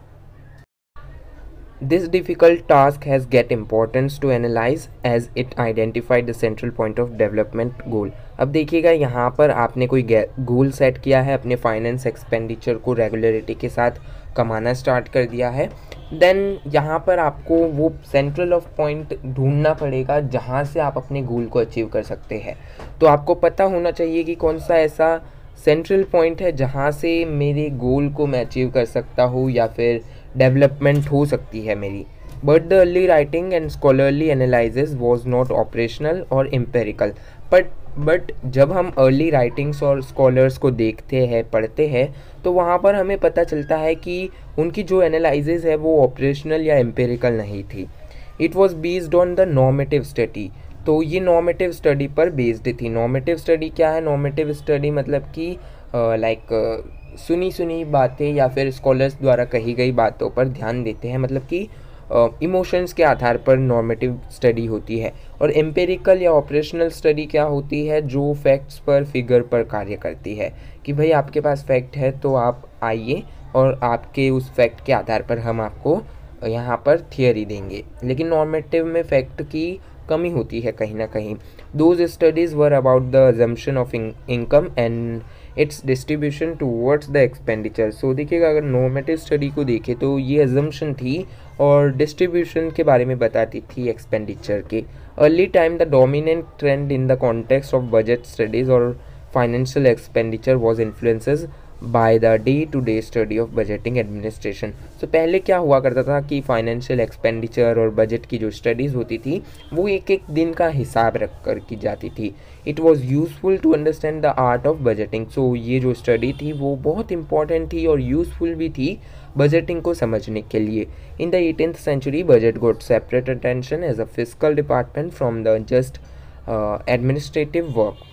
This difficult task has get importance to analyze as it identified the central point of development goal। अब देखिएगा यहाँ पर आपने कोई गोल सेट किया है, अपने फाइनेंस एक्सपेंडिचर को रेगुलरिटी के साथ कमाना स्टार्ट कर दिया है। देन यहाँ पर आपको वो सेंट्रल ऑफ पॉइंट ढूंढना पड़ेगा जहाँ से आप अपने गोल को अचीव कर सकते हैं। तो आपको पता होना चाहिए कि कौन सा ऐसा सेंट्रल पॉइंट है जहाँ से मेरे गोल को मैं अचीव कर सकता हूँ या फिर डेवलपमेंट हो सकती है मेरी। But the early writing and scholarly analysis was not operational और एम्पेरिकल। बट जब हम अर्ली राइटिंग्स और स्कॉलर्स को देखते हैं, पढ़ते हैं, तो वहाँ पर हमें पता चलता है कि उनकी जो एनालिसिस है वो ऑपरेशनल या एम्पेरिकल नहीं थी। It was based on the normative study. तो ये नॉर्मेटिव स्टडी पर बेस्ड थी। नॉर्मेटिव स्टडी क्या है? नॉर्मेटिव स्टडी मतलब कि सुनी बातें या फिर स्कॉलर्स द्वारा कही गई बातों पर ध्यान देते हैं, मतलब कि इमोशंस के आधार पर नॉर्मेटिव स्टडी होती है। और एम्पेरिकल या ऑपरेशनल स्टडी क्या होती है? जो फैक्ट्स पर, फिगर पर कार्य करती है कि भाई आपके पास फैक्ट है तो आप आइए और आपके उस फैक्ट के आधार पर हम आपको यहाँ पर थियरी देंगे। लेकिन नॉर्मेटिव में फैक्ट की कमी होती है कहीं ना कहीं। Those studies were about the assumption of income and its distribution towards the expenditure. So देखिएगा, अगर नॉर्मेटिव स्टडी को देखें तो ये अजम्पशन थी और डिस्ट्रीब्यूशन के बारे में बताती थी एक्सपेंडिचर के। Early time the dominant trend in the context of budget studies और financial expenditure was influences by the day to day study of budgeting administration. तो पहले क्या हुआ करता था कि फाइनेंशियल एक्सपेंडिचर और बजट की जो स्टडीज़ होती थी वो एक एक दिन का हिसाब रख कर की जाती थी। It was useful to understand the art of budgeting. So ये जो स्टडी थी वो बहुत इंपॉर्टेंट थी और यूज़फुल भी थी बजटिंग को समझने के लिए। In the 18th century budget got separate attention as a physical department from the just administrative work.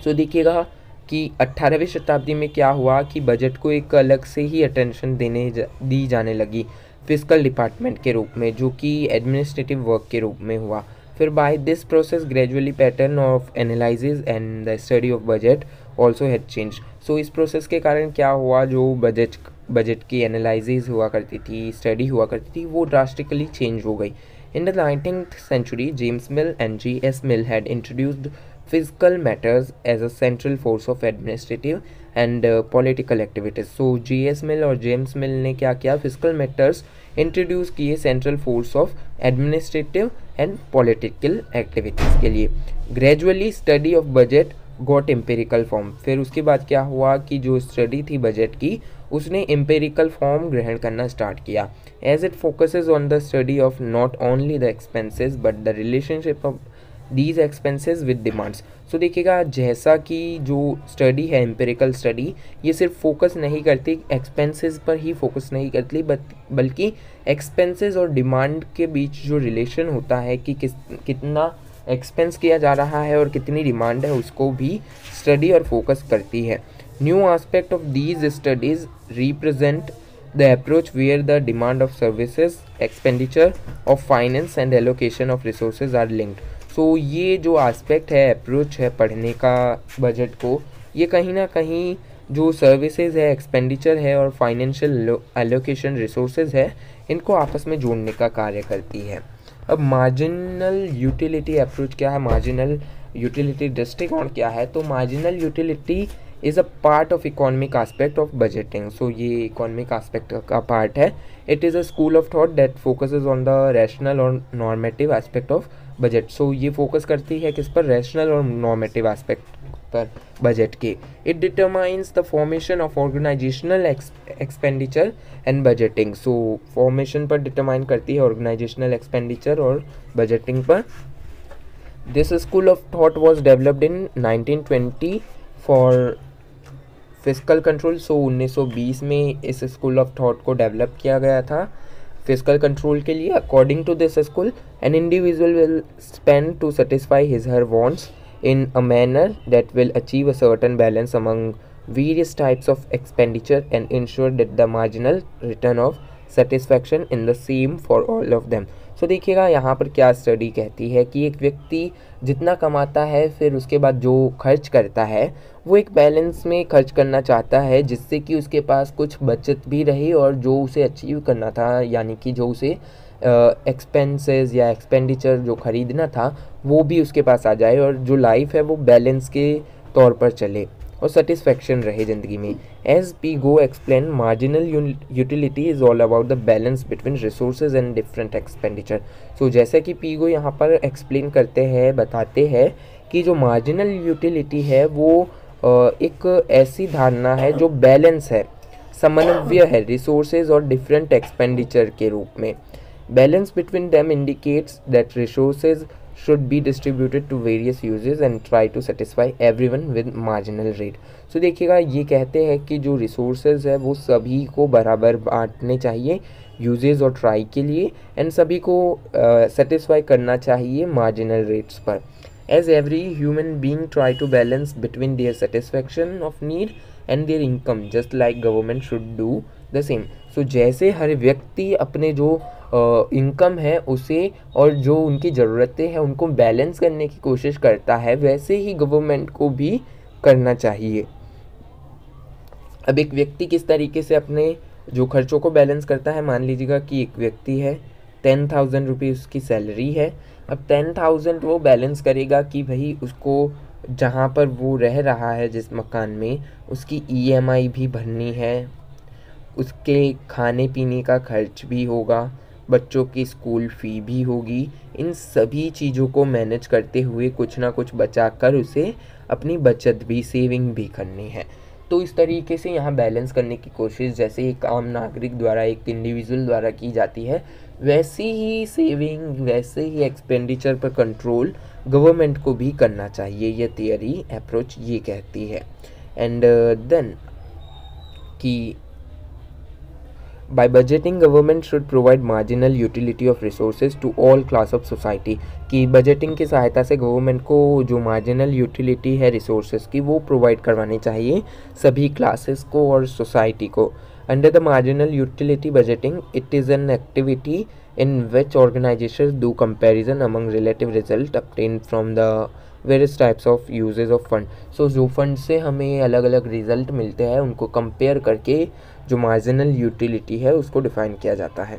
So देखिएगा कि 18वीं शताब्दी में क्या हुआ कि बजट को एक अलग से ही अटेंशन दी जाने लगी फिजिकल डिपार्टमेंट के रूप में, जो कि एडमिनिस्ट्रेटिव वर्क के रूप में हुआ। फिर by this process gradually pattern of analysis and the study of budget also had change. So इस प्रोसेस के कारण क्या हुआ, जो बजट की एनालिसिस हुआ करती थी, स्टडी हुआ करती थी, वो ड्रास्टिकली चेंज हो गई। In the 19th century, James Mill and G.S. Mill had introduced fiscal matters as a central force of administrative and political activities। So G.S. Mill और James Mill ने क्या किया? फिजिकल मैटर्स इंट्रोड्यूस किए central force of administrative and political activities के लिए। Gradually study of budget got empirical form. फिर उसके बाद क्या हुआ कि जो स्टडी थी बजट की उसने एम्पेरिकल फॉर्म ग्रहण करना स्टार्ट किया। As it focuses on the study of not only the expenses but the relationship of these expenses with demands. So देखिएगा, जैसा कि जो स्टडी है एम्पेरिकल स्टडी, ये सिर्फ फोकस नहीं करती एक्सपेंसेस पर ही फोकस नहीं करती बल्कि एक्सपेंसेस और डिमांड के बीच जो रिलेशन होता है कि कितना एक्सपेंस किया जा रहा है और कितनी डिमांड है, उसको भी स्टडी और फोकस करती है। New aspect of these studies represent the approach where the demand of services, expenditure of finance and allocation of resources are linked. So ये जो एस्पेक्ट है, अप्रोच है पढ़ने का बजट को, ये कहीं ना कहीं जो सर्विसेज है, एक्सपेंडिचर है और फाइनेंशियल एलोकेशन रिसोर्सेज है, इनको आपस में जोड़ने का कार्य करती है। अब मार्जिनल यूटिलिटी अप्रोच क्या है? मार्जिनल यूटिलिटी दृष्टिकोण क्या है? तो marginal utility is a part of economic aspect of budgeting. So ये इकोनॉमिक एस्पेक्ट का पार्ट है। It is a school of thought that focuses on the rational और normative aspect of budget. So ये focus करती है किस पर? Rational और नॉर्मेटिव एस्पेक्ट पर बजट के। It determines the formation of organisational expenditure and budgeting. So formation पर डिटरमाइन करती है, ऑर्गेनाइजेशनल एक्सपेंडिचर और बजटिंग पर। This school of thought was developed in 1920 for physical control. So 1920 में इस स्कूल ऑफ थॉट को डेवलप किया गया था फिजिकल कंट्रोल के लिए। According to this school, an individual will spend to satisfy his her wants in a manner that will achieve a certain balance among various types of expenditure and ensure that the marginal return of satisfaction in the same for all of them। सो देखिएगा यहाँ पर क्या study कहती है कि एक व्यक्ति जितना कमाता है फिर उसके बाद जो खर्च करता है वो एक बैलेंस में खर्च करना चाहता है, जिससे कि उसके पास कुछ बचत भी रहे और जो उसे अचीव करना था, यानी कि जो उसे एक्सपेंसेस या एक्सपेंडिचर जो ख़रीदना था वो भी उसके पास आ जाए और जो लाइफ है वो बैलेंस के तौर पर चले और सेटिस्फेक्शन रहे ज़िंदगी में। As Pigou explain, marginal utility is all about the balance between resources and different expenditure. So जैसा कि पी गो यहाँ पर एक्सप्लेन करते हैं, बताते हैं कि जो मार्जिनल यूटिलिटी है वो एक ऐसी धारणा है जो बैलेंस है, समन्वय है रिसोर्सेज और डिफरेंट एक्सपेंडिचर के रूप में। Balance between them indicates that resources should be distributed to various uses and try to satisfy everyone with marginal rate। सो देखिएगा ये कहते हैं कि जो रिसोर्सेज है वो सभी को बराबर बांटने चाहिए यूजेज और ट्राई के लिए, एंड सभी को सेटिस्फाई करना चाहिए मार्जिनल रेट्स पर। As every human being try to balance between their satisfaction of need and their income, just like government should do the same. So जैसे हर व्यक्ति अपने जो इनकम है उसे और जो उनकी ज़रूरतें हैं उनको बैलेंस करने की कोशिश करता है, वैसे ही गवर्नमेंट को भी करना चाहिए। अब एक व्यक्ति किस तरीके से अपने जो खर्चों को बैलेंस करता है, मान लीजिएगा कि एक व्यक्ति है 10,000 रुपीज़ उसकी सैलरी है। अब 10,000 वो बैलेंस करेगा कि भाई उसको जहाँ पर वो रह रहा है जिस मकान में उसकी EMI भी भरनी है, उसके खाने पीने का खर्च भी होगा, बच्चों की स्कूल फ़ी भी होगी। इन सभी चीज़ों को मैनेज करते हुए कुछ ना कुछ बचा कर उसे अपनी बचत भी, सेविंग भी करनी है। तो इस तरीके से यहाँ बैलेंस करने की कोशिश जैसे एक आम नागरिक द्वारा, एक इंडिविजुअल द्वारा की जाती है, वैसे ही सेविंग, वैसे ही एक्सपेंडिचर पर कंट्रोल गवर्नमेंट को भी करना चाहिए। ये थियरी अप्रोच ये कहती है। एंड देन कि by budgeting government should provide marginal utility of resources to all class of society। कि बजटिंग की सहायता से गवर्नमेंट को जो मार्जिनल यूटिलिटी है रिसोर्सेज की वो प्रोवाइड करवानी चाहिए सभी क्लासेस को और सोसाइटी को। Under the marginal utility budgeting, it is an activity in which organizations do comparison among relative result obtained from the various types of uses of fund। सो जो फंड से हमें अलग अलग रिजल्ट मिलते हैं उनको कंपेयर करके जो मार्जिनल यूटिलिटी है उसको डिफाइन किया जाता है।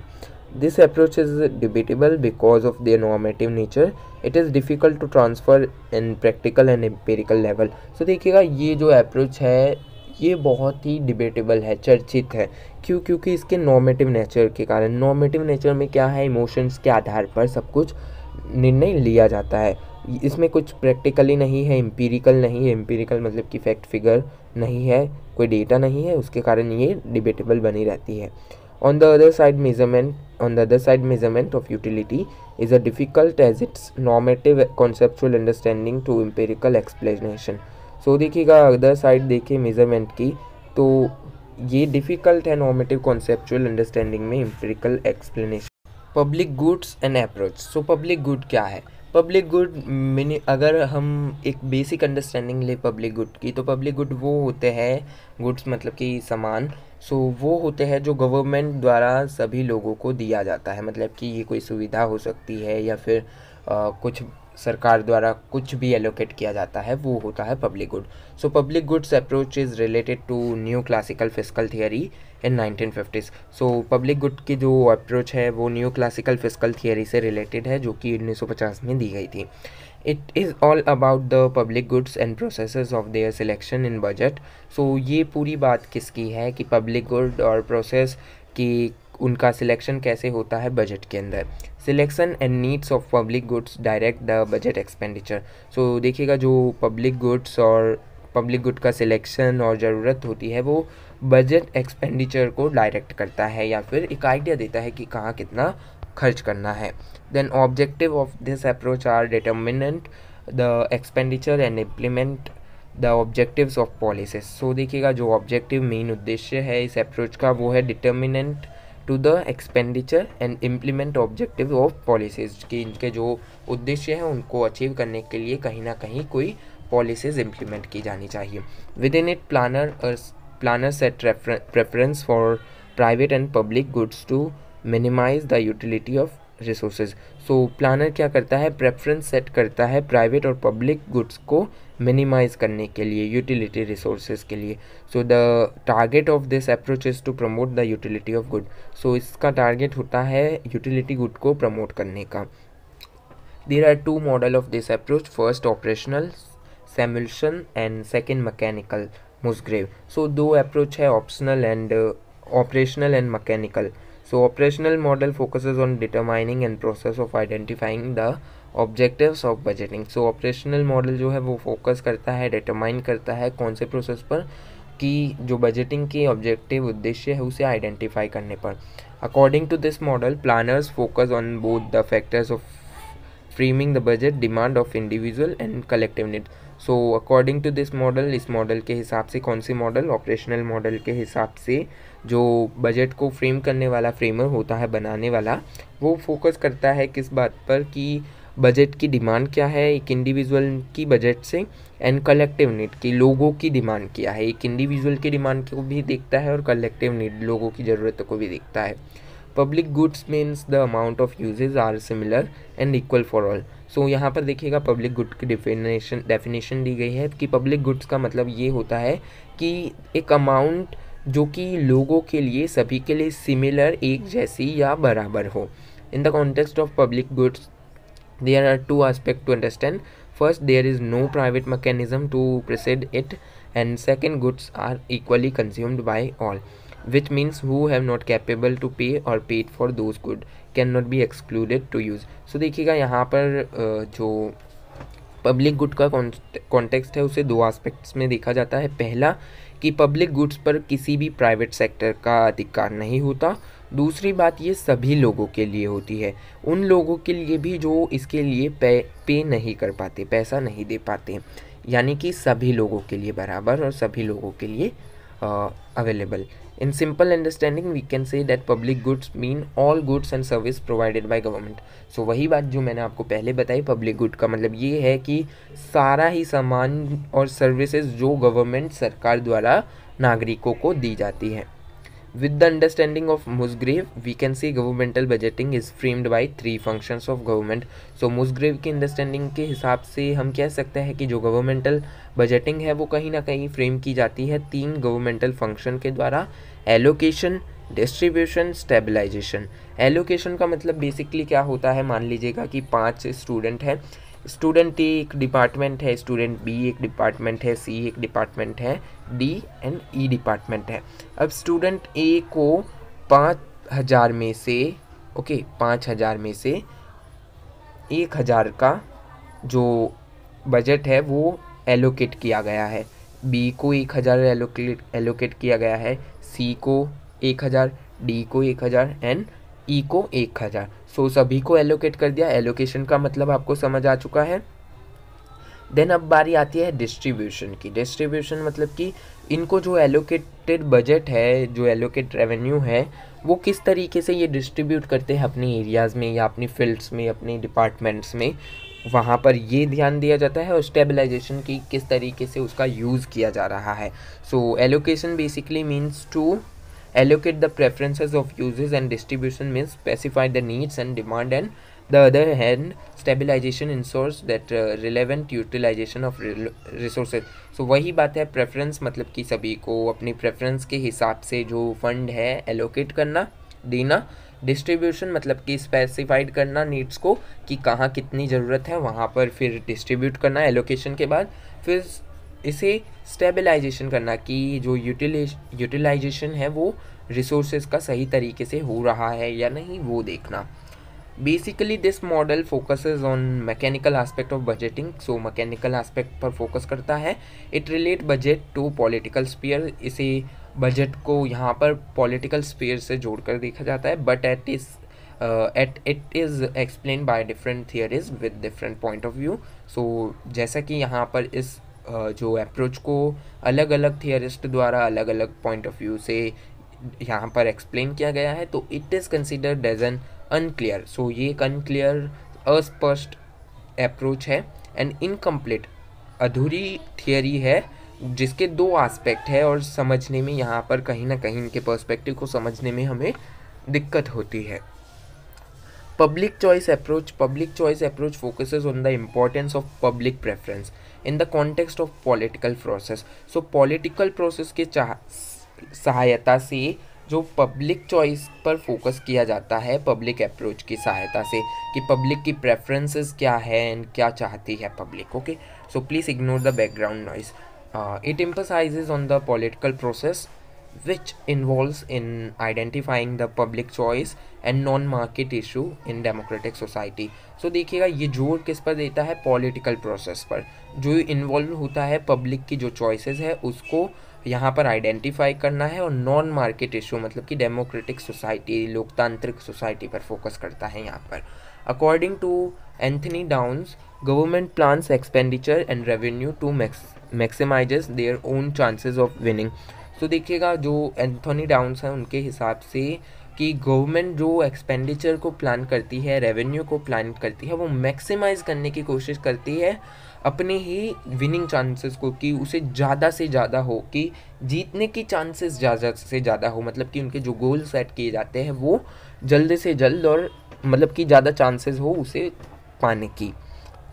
This approach is debatable because of their normative nature, it is difficult to transfer in practical and empirical level. So देखिएगा ये जो अप्रोच है ये बहुत ही डिबेटेबल है, चर्चित है। क्यों? क्योंकि इसके नॉर्मेटिव नेचर के कारण। नॉर्मेटिव नेचर में क्या है, इमोशंस के आधार पर सब कुछ निर्णय लिया जाता है। इसमें कुछ प्रैक्टिकली नहीं है, एम्पिरिकल नहीं है। एम्पिरिकल मतलब कि फैक्ट फिगर नहीं है, कोई डेटा नहीं है, उसके कारण ये डिबेटेबल बनी रहती है। On the other side, measurement of utility is a difficult as its normative conceptual understanding to empirical explanation। सो देखिएगा अदर साइड देखिए मेज़रमेंट की, तो ये डिफ़िकल्ट है नॉर्मेटिव कॉन्सेप्चुअल अंडरस्टैंडिंग में empirical explanation. Public goods and approach. So public good क्या है? Public good अगर हम एक बेसिक अंडरस्टैंडिंग ले पब्लिक गुड की, तो पब्लिक गुड वो होते हैं, गुड्स मतलब कि सामान, सो वो होते हैं जो गवर्नमेंट द्वारा सभी लोगों को दिया जाता है। मतलब कि ये कोई सुविधा हो सकती है या फिर कुछ सरकार द्वारा कुछ भी एलोकेट किया जाता है, वो होता है public good. So public goods approach is related to new classical fiscal theory in 1950s। So public good की जो अप्रोच है वो न्यू क्लासिकल फिस्कल थियरी से रिलेटेड है जो कि 1950 में दी गई थी। It is all about the public goods and processes of their selection in budget. So ये पूरी बात किसकी है कि पब्लिक गुड और प्रोसेस की उनका सिलेक्शन कैसे होता है बजट के अंदर। Selection and needs of public goods direct the budget expenditure. So देखिएगा जो पब्लिक गुड्स और पब्लिक गुड का सिलेक्शन और ज़रूरत होती है वो बजट एक्सपेंडिचर को डायरेक्ट करता है या फिर एक आइडिया देता है कि कहाँ कितना खर्च करना है। Then objective of this approach are determinant the expenditure and implement the objectives of policies. So देखिएगा जो ऑब्जेक्टिव मेन उद्देश्य है इस अप्रोच का वो है determinant to the expenditure and implement objective of policies, कि इनके जो उद्देश्य हैं उनको अचीव करने के लिए कहीं ना कहीं कोई पॉलिसीज इम्प्लीमेंट की जानी चाहिए। With in it planner set preference for private and public goods to minimise the utility of resources. So planner क्या करता है, प्रेफरेंस सेट करता है प्राइवेट और पब्लिक गुड्स को मिनिमाइज करने के लिए, यूटिलिटी रिसोर्सेज के लिए। So the target of this approach is to promote the utility of good. So इसका टारगेट होता है यूटिलिटी गुड को प्रमोट करने का। There are two model of this approach, first operational Samuelson and second mechanical Musgrave. So दो approach है, operational and mechanical. So operational model focuses on determining and process of identifying the objectives of budgeting. So operational model जो है वो focus करता है, determine करता है कौन से प्रोसेस पर, कि जो बजटिंग के ऑब्जेक्टिव उद्देश्य है उसे आइडेंटिफाई करने पर। According to this model planners focus on both the factors of framing the budget, demand of individual and collective need. So according to this model, इस मॉडल के हिसाब से, कौन सी मॉडल, ऑपरेशनल मॉडल के हिसाब से जो बजट को फ्रेम करने वाला फ्रेमर होता है, बनाने वाला, वो फोकस करता है किस बात पर कि बजट की डिमांड क्या है एक इंडिविजुअल की बजट से, एंड कलेक्टिव नीड की लोगों की डिमांड क्या है। एक इंडिविजुअल की डिमांड को भी देखता है और कलेक्टिव नीड लोगों की ज़रूरतों को भी देखता है। Public goods means the amount of usages are similar and equal for all. So यहाँ पर देखिएगा पब्लिक गुड की डेफिनेशन दी गई है कि पब्लिक गुड्स का मतलब ये होता है कि एक अमाउंट जो कि लोगों के लिए, सभी के लिए सिमिलर, एक जैसी या बराबर हो। In the context of public goods there are two aspect to understand. First, there is no private mechanism to precede it, and second, goods are equally consumed by all, which means who have not capable to pay or paid for those good cannot be excluded to use. So देखिएगा यहाँ पर जो public good का context है उसे दो aspects में देखा जाता है। पहला कि पब्लिक गुड्स पर किसी भी प्राइवेट सेक्टर का अधिकार नहीं होता। दूसरी बात, ये सभी लोगों के लिए होती है, उन लोगों के लिए भी जो इसके लिए पे नहीं कर पाते, पैसा नहीं दे पाते, यानी कि सभी लोगों के लिए बराबर और सभी लोगों के लिए available. In simple understanding, we can say that public goods mean all goods and service provided by government. So वही बात जो मैंने आपको पहले बताई, पब्लिक गुड का मतलब ये है कि सारा ही सामान और सर्विसेज जो गवर्नमेंट, सरकार द्वारा नागरिकों को दी जाती है। With the understanding of Musgrave, we can see governmental budgeting is framed by three functions of government. So Musgrave की अंडरस्टैंडिंग के हिसाब से हम कह सकते हैं कि जो गवर्नमेंटल बजटिंग है वो कहीं ना कहीं फ्रेम की जाती है तीन गवर्नमेंटल फंक्शन के द्वारा, एलोकेशन, डिस्ट्रीब्यूशन, स्टेबलाइजेशन। एलोकेशन का मतलब बेसिकली क्या होता है, मान लीजिएगा कि 5 स्टूडेंट हैं, स्टूडेंट ए एक डिपार्टमेंट है, स्टूडेंट बी एक डिपार्टमेंट है, सी एक डिपार्टमेंट है, डी एंड ई डिपार्टमेंट है। अब स्टूडेंट ए को 5,000 में से 5,000 में से 1,000 का जो बजट है वो एलोकेट किया गया है। बी को 1,000 एलोकेट किया गया है, सी को 1,000, डी को 1,000 एंड ई को 1,000। सो सभी को एलोकेट कर दिया। एलोकेशन का मतलब आपको समझ आ चुका है। देन अब बारी आती है डिस्ट्रीब्यूशन की। डिस्ट्रीब्यूशन मतलब कि इनको जो एलोकेटेड बजट है, जो एलोकेट रेवेन्यू है, वो किस तरीके से ये डिस्ट्रीब्यूट करते हैं अपने एरियाज़ में या अपनी फील्ड्स में, अपने डिपार्टमेंट्स में, वहाँ पर ये ध्यान दिया जाता है। और स्टेबलाइजेशन की किस तरीके से उसका यूज़ किया जा रहा है। So allocation basically means to allocate the preferences of uses, and distribution means specify the needs and demand, and the other hand stabilization ensures that relevant utilization of resources. So वही बात है, preference मतलब कि सभी को अपनी preference के हिसाब से जो fund है allocate करना, देना। डिस्ट्रीब्यूशन मतलब कि स्पेसिफाइड करना नीड्स को, कि कहाँ कितनी ज़रूरत है वहाँ पर फिर डिस्ट्रीब्यूट करना एलोकेशन के बाद। फिर इसे स्टेबलाइजेशन करना कि जो यूटिलाइजेशन है वो रिसोर्सेज का सही तरीके से हो रहा है या नहीं, वो देखना। Basically this model focuses on mechanical aspect of budgeting. So mechanical aspect पर फोकस करता है। It relate budget to political sphere. इसे बजट को यहाँ पर पॉलिटिकल स्फीयर से जोड़कर देखा जाता है, but it is explain by different theories with different point of view. So जैसा कि यहाँ पर इस जो अप्रोच को अलग अलग थियरिस्ट द्वारा अलग अलग पॉइंट ऑफ व्यू से यहाँ पर एक्सप्लेन किया गया है, तो it is considered as an unclear. So ये एक अनक्लियर, अस्पष्ट अप्रोच है, एंड इनकम्प्लीट, अधूरी थियरी है, जिसके दो एस्पेक्ट है और समझने में यहाँ पर कहीं ना कहीं इनके पर्सपेक्टिव को समझने में हमें दिक्कत होती है। Public choice approach focuses on the importance of public preference in the context of political process. So political process के सहायता से जो पब्लिक चॉइस पर फोकस किया जाता है पब्लिक अप्रोच की सहायता से कि पब्लिक की प्रेफरेंसेस क्या है एंड क्या चाहती है public. Okay, so please ignore the background noise. It emphasizes on the political process which involves in identifying the public choice and non-market issue in democratic society. So देखिएगा ये जोर किस पर देता है, पॉलिटिकल प्रोसेस पर, जो इन्वॉल्व होता है पब्लिक की जो चॉइसेस है उसको यहाँ पर आइडेंटिफाई करना है, और नॉन मार्केट इशू मतलब कि डेमोक्रेटिक सोसाइटी, लोकतांत्रिक सोसाइटी पर फोकस करता है यहाँ पर। According to Anthony Downs, government plans expenditure and revenue to maximises their own chances of winning. तो देखिएगा जो एंथनी डाउन्स हैं उनके हिसाब से कि गवर्नमेंट जो एक्सपेंडिचर को प्लान करती है, रेवेन्यू को प्लान करती है, वो मैक्सिमाइज़ करने की कोशिश करती है अपने ही विनिंग चांसेस को, कि उसे ज़्यादा से ज़्यादा हो, कि जीतने की चांसेस ज़्यादा से ज़्यादा हो, मतलब कि उनके जो गोल सेट किए जाते हैं वो जल्द से जल्द और मतलब कि ज़्यादा चांसेस हो उसे पाने की।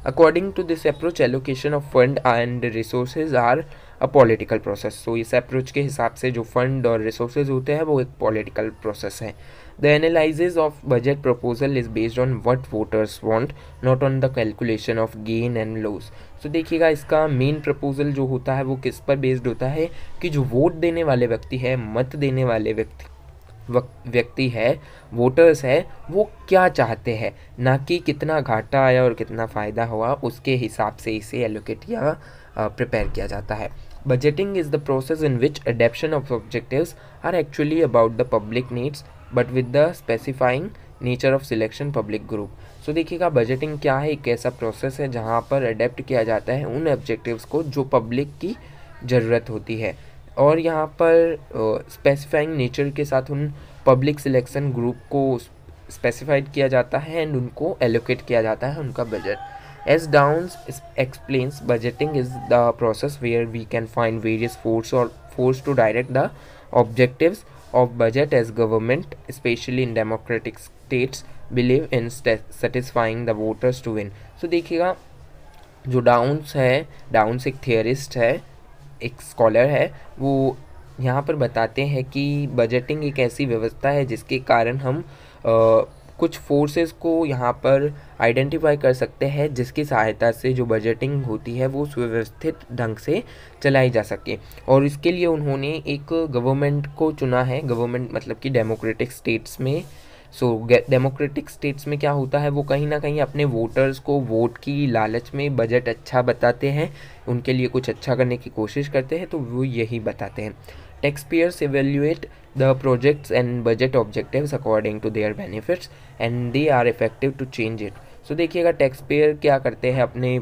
According to this approach, allocation of fund and resources are a political process. So इस अप्रोच के हिसाब से जो फंड और रिसोर्सेज होते हैं वो एक पॉलिटिकल प्रोसेस है। The analysis of budget proposal is based on what voters want, not on the calculation of gain and loss. तो देखिएगा इसका मेन प्रपोजल जो होता है वो किस पर बेस्ड होता है कि जो वोट देने वाले व्यक्ति है, मत देने वाले व्यक्ति है, वोटर्स है, वो क्या चाहते हैं, ना कि कितना घाटा आया और कितना फ़ायदा हुआ, उसके हिसाब से इसे एलोकेट या प्रिपेयर किया जाता है। Budgeting is the process in which adaptation of objectives are actually about the public needs but with the specifying nature of selection public group. So देखिएगा बजटिंग क्या है, एक ऐसा प्रोसेस है जहाँ पर अडेप्ट किया जाता है उन ऑब्जेक्टिव्स को जो पब्लिक की ज़रूरत होती है, और यहाँ पर स्पेसिफाइंग नेचर के साथ उन पब्लिक सिलेक्शन ग्रुप को स्पेसिफाइड किया जाता है एंड उनको एलोकेट किया जाता है उनका budget. As Downs explains, budgeting is the process where we can find various force to direct the objectives of budget as government, especially in democratic states, believe in satisfying the voters to win. So देखिएगा जो downs है, downs एक theorist है, एक scholar है, वो यहाँ पर बताते हैं कि बजटिंग एक ऐसी व्यवस्था है जिसके कारण हम कुछ फोर्सेस को यहाँ पर आइडेंटिफाई कर सकते हैं, जिसकी सहायता से जो बजटिंग होती है वो सुव्यवस्थित ढंग से चलाई जा सके। और इसके लिए उन्होंने एक गवर्नमेंट को चुना है, गवर्नमेंट मतलब कि डेमोक्रेटिक स्टेट्स में। डेमोक्रेटिक स्टेट्स में क्या होता है, वो कहीं ना कहीं अपने वोटर्स को वोट की लालच में बजट अच्छा बताते हैं, उनके लिए कुछ अच्छा करने की कोशिश करते हैं, तो वो यही बताते हैं। Taxpayers evaluate the projects and budget objectives according to their benefits and they are effective to change it. So देखिएगा टैक्स पेयर क्या करते हैं, अपने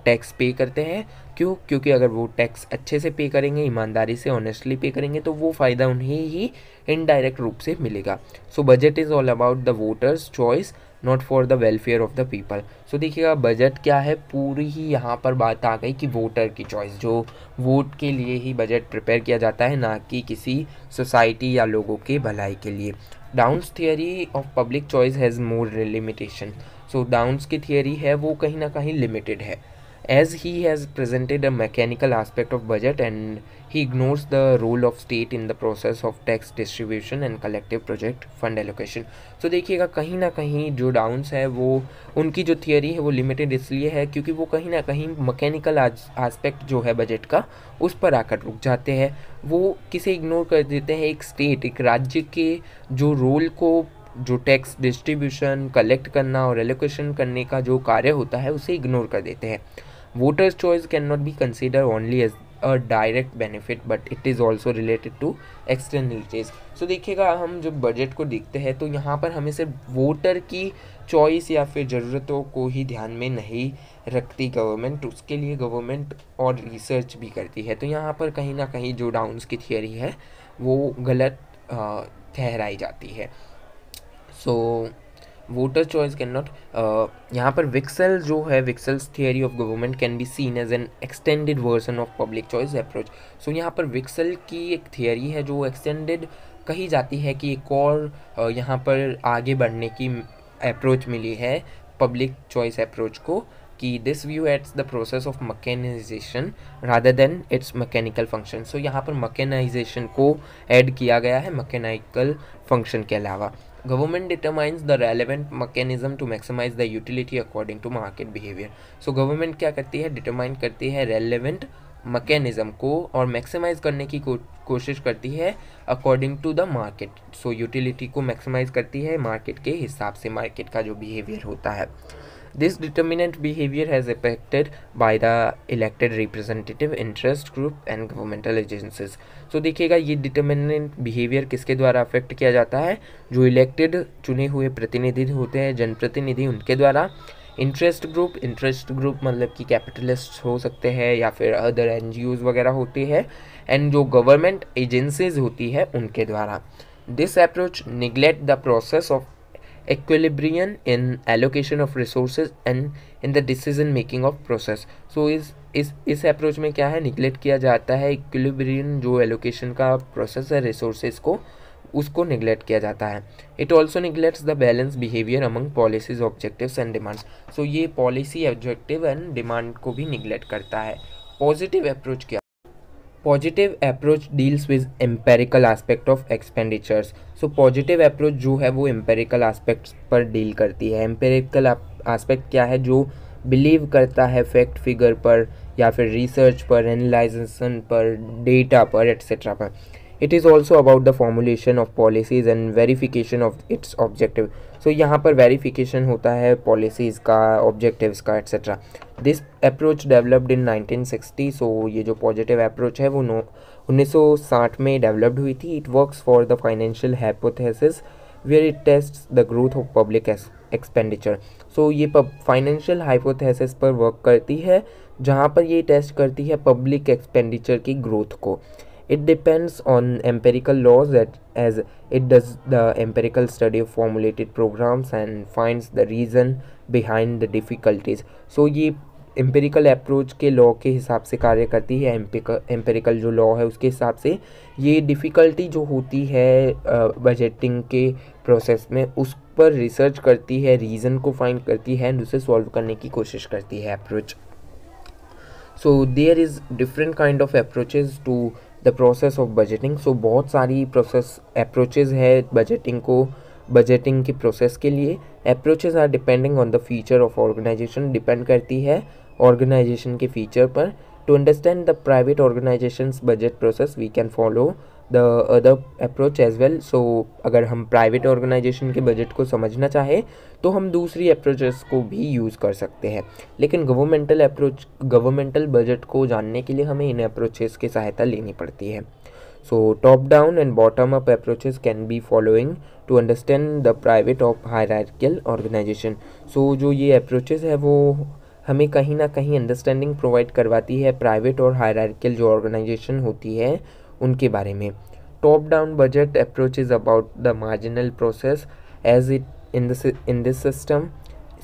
टैक्स पे करते हैं, क्यों? क्योंकि अगर वो टैक्स अच्छे से पे करेंगे, ईमानदारी से, ऑनेस्टली पे करेंगे, तो वो फ़ायदा उन्हें ही इनडायरेक्ट रूप से मिलेगा। So budget is all about the voters choice, not for the welfare of the people. So देखिएगा बजट क्या है, पूरी ही यहाँ पर बात आ गई कि वोटर की चॉइस, जो वोट के लिए ही बजट प्रिपेयर किया जाता है, ना कि किसी सोसाइटी या लोगों के भलाई के लिए। Downs theory of public choice has more limitation. So downs की थियरी है वो कहीं ना कहीं लिमिटेड है, as he has presented a mechanical aspect of budget and he ignores the role of state in the process of tax distribution and collective project fund allocation. So देखिएगा कहीं ना कहीं जो डाउन्स है वो उनकी जो थियरी है वो लिमिटेड इसलिए है क्योंकि वो कहीं ना कहीं मैकेनिकल आस्पेक्ट जो है बजट का उस पर आकर रुक जाते हैं, वो किसे इग्नोर कर देते हैं, एक स्टेट, एक राज्य के जो रोल को, जो टैक्स डिस्ट्रीब्यूशन, कलेक्ट करना और एलोकेशन करने का जो कार्य होता है उसे इग्नोर कर देते हैं। Voters' choice cannot be considered only as a direct benefit but it is also related to externalities. So देखिएगा हम जब बजट को देखते हैं तो यहाँ पर हमें सिर्फ वोटर की चॉइस या फिर ज़रूरतों को ही ध्यान में नहीं रखती गवर्नमेंट, उसके लिए गवर्नमेंट और रिसर्च भी करती है। तो यहाँ पर कहीं ना कहीं जो डाउन्स की थियरी है वो गलत ठहराई जाती है। So voter choice can not, यहाँ पर विक्सल जो है, Wicksell's theory of government can be seen as an extended version of public choice approach. So यहाँ पर विक्सल की एक थियरी है जो एक्सटेंडेड कही जाती है कि एक और यहाँ पर आगे बढ़ने की अप्रोच मिली है पब्लिक चॉइस अप्रोच को, कि this view eats the process of mechanisation rather than its mechanical function. So यहाँ पर मैकेनाइजेशन को ऐड किया गया है मैकेनिकल फंक्शन के अलावा। Government determines the relevant mechanism to maximise the utility according to market behaviour. So government क्या करती है, डिटरमाइन करती है रेलेवेंट मैकेनिज्म को और मैक्सिमाइज करने की कोशिश करती है according to the market. So utility को मैक्सिमाइज करती है मार्केट के हिसाब से, मार्केट का जो बिहेवियर होता है। This determinant behavior has affected by the elected representative interest group and governmental agencies. So देखिएगा ये determinant behavior किसके द्वारा अफेक्ट किया जाता है, जो इलेक्टेड चुने हुए प्रतिनिधि होते हैं, जनप्रतिनिधि, उनके द्वारा। इंटरेस्ट ग्रुप मतलब कि कैपिटलिस्ट हो सकते हैं या फिर अदर NGOs वगैरह होती है, एंड जो गवर्नमेंट एजेंसीज होती है उनके द्वारा। This approach neglect the process of equilibrium in allocation of resources and in the decision making of process. So इस अप्रोच में क्या है, निगलेक्ट किया जाता है इक्विलिब्रियम जो एलोकेशन का प्रोसेस है रिसोर्सेज को, उसको निगलेक्ट किया जाता है। It also neglects the balance behaviour among policies objectives and demands. So ये पॉलिसी ऑब्जेक्टिव एंड डिमांड को भी निगलेक्ट करता है। पॉजिटिव अप्रोच क्या, positive approach deals with empirical aspect of expenditures. So positive approach जो है वो एम्पेरिकल एस्पेक्ट्स पर डील करती है। एम्पेरिकल एस्पेक्ट क्या है, जो बिलीव करता है फैक्ट फिगर पर या फिर रिसर्च पर, एनालाइजेशन पर, डेटा पर, एट्सेट्रा पर। It is also about the formulation of policies and verification of its objective. So यहाँ पर वेरिफिकेशन होता है पॉलिसीज़ का, ऑब्जेक्टिव्स का, et cetera. This approach developed in 1960। So ये जो पॉजिटिव अप्रोच है वो 1960 में डेवलप्ड हुई थी। It works for the financial hypothesis where it tests the growth of public expenditure. So ये फाइनेंशियल हाइपोथेसिस पर वर्क करती है, जहाँ पर ये टेस्ट करती है पब्लिक एक्सपेंडिचर की ग्रोथ को। It depends on empirical laws that as it does the empirical study of formulated programs and finds the reason behind the difficulties. So ये empirical approach के लॉ के हिसाब से कार्य करती है। empirical जो लॉ है उसके हिसाब से ये डिफ़िकल्टी जो होती है बजटिंग के प्रोसेस में, उस पर रिसर्च करती है, रीज़न को फाइंड करती है एंड उसे सॉल्व करने की कोशिश करती है approach. So there is different kind of approaches to the process of budgeting. So बहुत सारी प्रोसेस अप्रोचेज़ है बजटिंग के प्रोसेस के लिए। Approaches are depending on the feature of organisation, depend करती है ऑर्गेनाइजेशन के फीचर पर। To understand the private organisations budget process we can follow the other approach as well. So अगर हम प्राइवेट ऑर्गेनाइजेशन के बजट को समझना चाहें तो हम दूसरी अप्रोचेस को भी यूज़ कर सकते हैं, लेकिन गवर्नमेंटल बजट को जानने के लिए हमें इन अप्रोचेस की सहायता लेनी पड़ती है। So top down and bottom up approaches can be following to understand the private of hierarchical organisation. So जो ये अप्रोचेस है वो हमें कहीं ना कहीं अंडरस्टैंडिंग प्रोवाइड करवाती है प्राइवेट और हायरार्किकल जो ऑर्गेनाइजेशन होती है उनके बारे में। Top down budget approach is about the marginal process as it in this system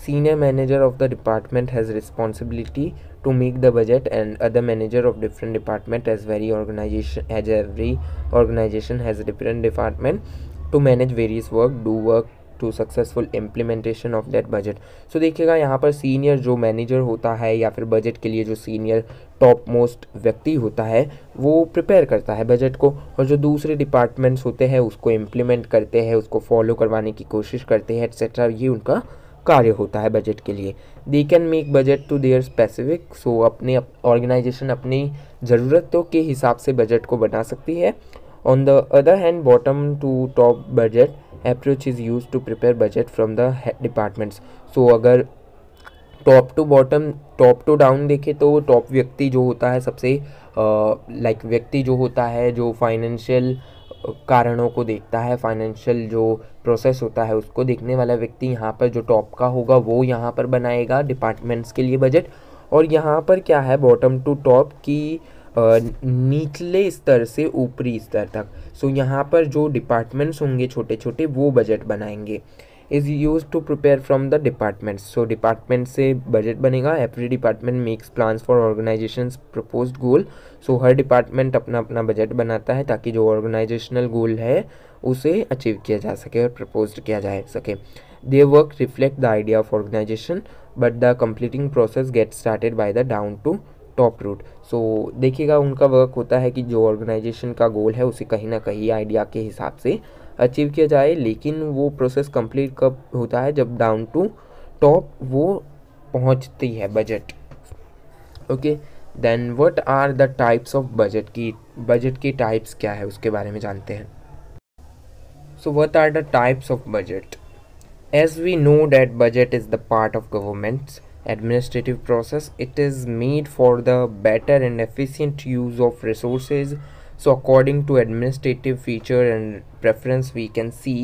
senior manager of the department has responsibility to make the budget and other manager of different department as every organization has a different department to manage various work to successful implementation of that budget। so देखिएगा यहाँ पर senior जो manager होता है या फिर budget के लिए जो सीनियर टॉप मोस्ट व्यक्ति होता है वो प्रिपेयर करता है बजट को, और जो दूसरे डिपार्टमेंट्स होते हैं उसको इम्प्लीमेंट करते हैं, उसको फॉलो करवाने की कोशिश करते हैं, एट्सेट्रा। ये उनका कार्य होता है बजट के लिए। They can make budget to their specific. So अपने ऑर्गेनाइजेशन अपनी ज़रूरतों के हिसाब से बजट को बना सकती है। On the other hand bottom to top budget approach is use to prepare budget from the departments. So अगर top to bottom, top to down देखें तो टॉप व्यक्ति जो होता है सबसे व्यक्ति जो होता है जो फाइनेंशियल कारणों को देखता है, फाइनेंशियल जो प्रोसेस होता है उसको देखने वाला व्यक्ति यहाँ पर जो टॉप का होगा वो यहाँ पर बनाएगा डिपार्टमेंट्स के लिए बजट। और यहाँ पर क्या है, बॉटम टू टॉप की निचले स्तर से ऊपरी स्तर तक। सो यहाँ पर जो डिपार्टमेंट्स होंगे छोटे छोटे वो बजट बनाएंगे। Is use to prepare from the departments. So department से बजट बनेगा। Every department makes plans for organisations proposed goal. So हर डिपार्टमेंट अपना अपना बजट बनाता है ताकि जो ऑर्गेनाइजेशनल गोल है उसे अचीव किया जा सके और प्रपोज किया जा सके। Their work reflect the idea of organization, but the completing process gets started by the down to top route. So देखिएगा उनका वर्क होता है कि जो ऑर्गेनाइजेशन का गोल है उसे कहीं ना कहीं आइडिया के हिसाब से अचीव किया जाए, लेकिन वो प्रोसेस कंप्लीट कब होता है, जब डाउन टू टॉप वो पहुंचती है budget. Okay, then what are the types of budget की टाइप्स क्या है उसके बारे में जानते हैं। So what are the types of budget. As we know that budget is the part of government's administrative process, it is made for the better and efficient use of resources. So according to administrative feature and preference, we can see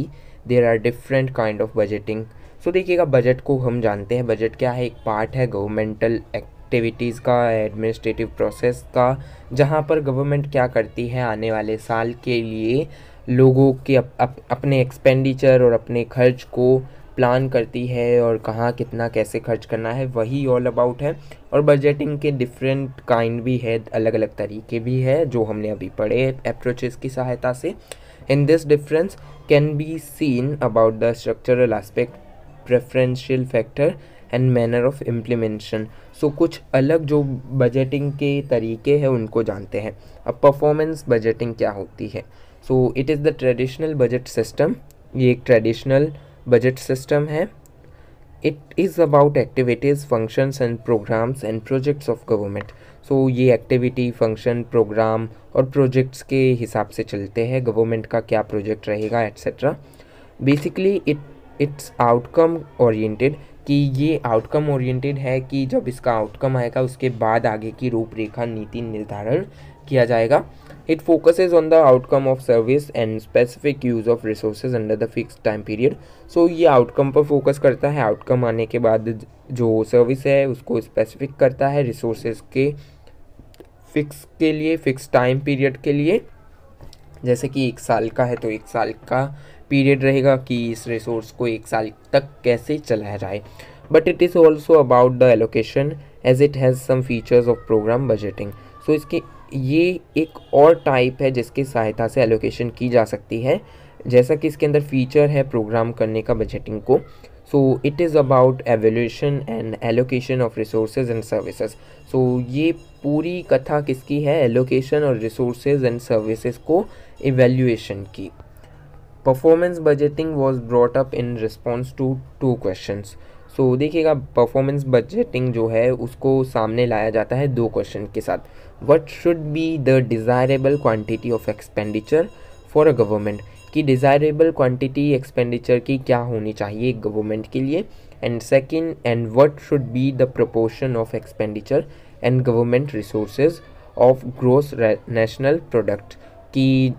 there are different kind of budgeting. So देखिएगा budget को हम जानते हैं, budget क्या है, एक part है governmental activities का, एडमिनिस्ट्रेटिव प्रोसेस का, जहाँ पर गवर्नमेंट क्या करती है आने वाले साल के लिए लोगों के अपने एक्सपेंडिचर और अपने खर्च को प्लान करती है और कहाँ कितना कैसे खर्च करना है, वही ऑल अबाउट है। और बजटिंग के डिफरेंट काइंड भी है, अलग अलग तरीके भी है जो हमने अभी पढ़े अप्रोचेस की सहायता से। In this difference can be seen about the structural aspect, preferential factor and manner of implementation. So कुछ अलग जो बजटिंग के तरीके हैं उनको जानते हैं। अब परफॉर्मेंस बजटिंग क्या होती है। So it is the traditional budget system. ये एक ट्रेडिशनल बजट सिस्टम है। It is about activities, functions and programmes and projects of government. So ये एक्टिविटी, फंक्शन, प्रोग्राम और प्रोजेक्ट्स के हिसाब से चलते हैं, गवर्नमेंट का क्या प्रोजेक्ट रहेगा etcetera. Basically it's outcome oriented, कि ये आउटकम ओरिएंटेड है कि जब इसका आउटकम आएगा उसके बाद आगे की रूपरेखा नीति निर्धारण किया जाएगा। It focuses on the outcome of service and specific use of resources under the fix time period. So ये आउटकम पर फोकस करता है, आउटकम आने के बाद जो सर्विस है उसको स्पेसिफिक करता है रिसोर्सेज के फिक्स टाइम पीरियड के लिए। जैसे कि 1 साल का है तो 1 साल का पीरियड रहेगा कि इस रिसोर्स को 1 साल तक कैसे चलाया जाए। But it is also about the allocation as it has some features of programme budgeting. So इसकी ये एक और टाइप है जिसकी सहायता से एलोकेशन की जा सकती है, जैसा कि इसके अंदर फीचर है प्रोग्राम करने का बजटिंग को। So it is about evaluation and allocation of resources and services. So ये पूरी कथा किसकी है, एलोकेशन और रिसोर्सेज एंड सर्विसेज को इवेल्यूएशन की। Performance budgeting was brought up in response to 2 questions. So देखिएगा परफॉर्मेंस बजटिंग जो है उसको सामने लाया जाता है 2 क्वेश्चन के साथ। What should be the desirable quantity of expenditure for a government, कि डिज़ायरेबल क्वांटिटी एक्सपेंडिचर की क्या होनी चाहिए गवर्नमेंट के लिए। And second, and what should be the proportion of expenditure and government resources of gross national product, की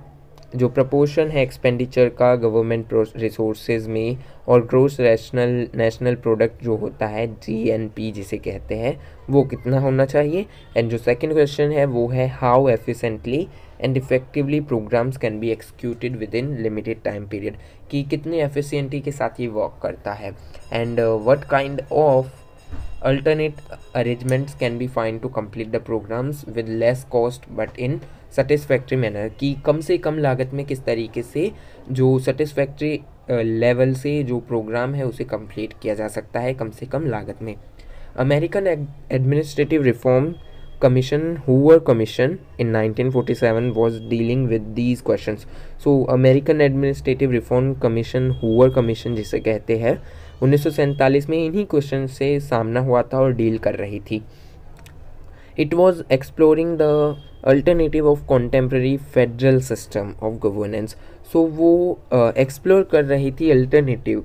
जो proportion है एक्सपेंडिचर का गवर्नमेंट रिसोर्सेज में और ग्रोस नेशनल प्रोडक्ट जो होता है GNP जिसे कहते हैं, वो कितना होना चाहिए। एंड जो सेकंड क्वेश्चन है वो है how efficiently and effectively programmes can be executed with in limited time period, कि कितनी एफिशिएंटी के साथ ये वर्क करता है। And what kind of alternate arrangements can be found to complete the programs with less cost but in satisfactory manner, कि कम से कम लागत में किस तरीके से जो सेटिस्फैक्ट्री लेवल से जो प्रोग्राम है उसे कंप्लीट किया जा सकता है कम से कम लागत में। American administrative reform commission, Hoover commission in 1947 was dealing with these questions. So American administrative reform commission, Hoover commission जिसे कहते हैं, 1947 में इन्हीं क्वेश्चन से सामना हुआ था और डील कर रही थी। It was exploring the alternative of contemporary federal system of governance. So वो एक्सप्लोर कर रही थी अल्टरनेटिव,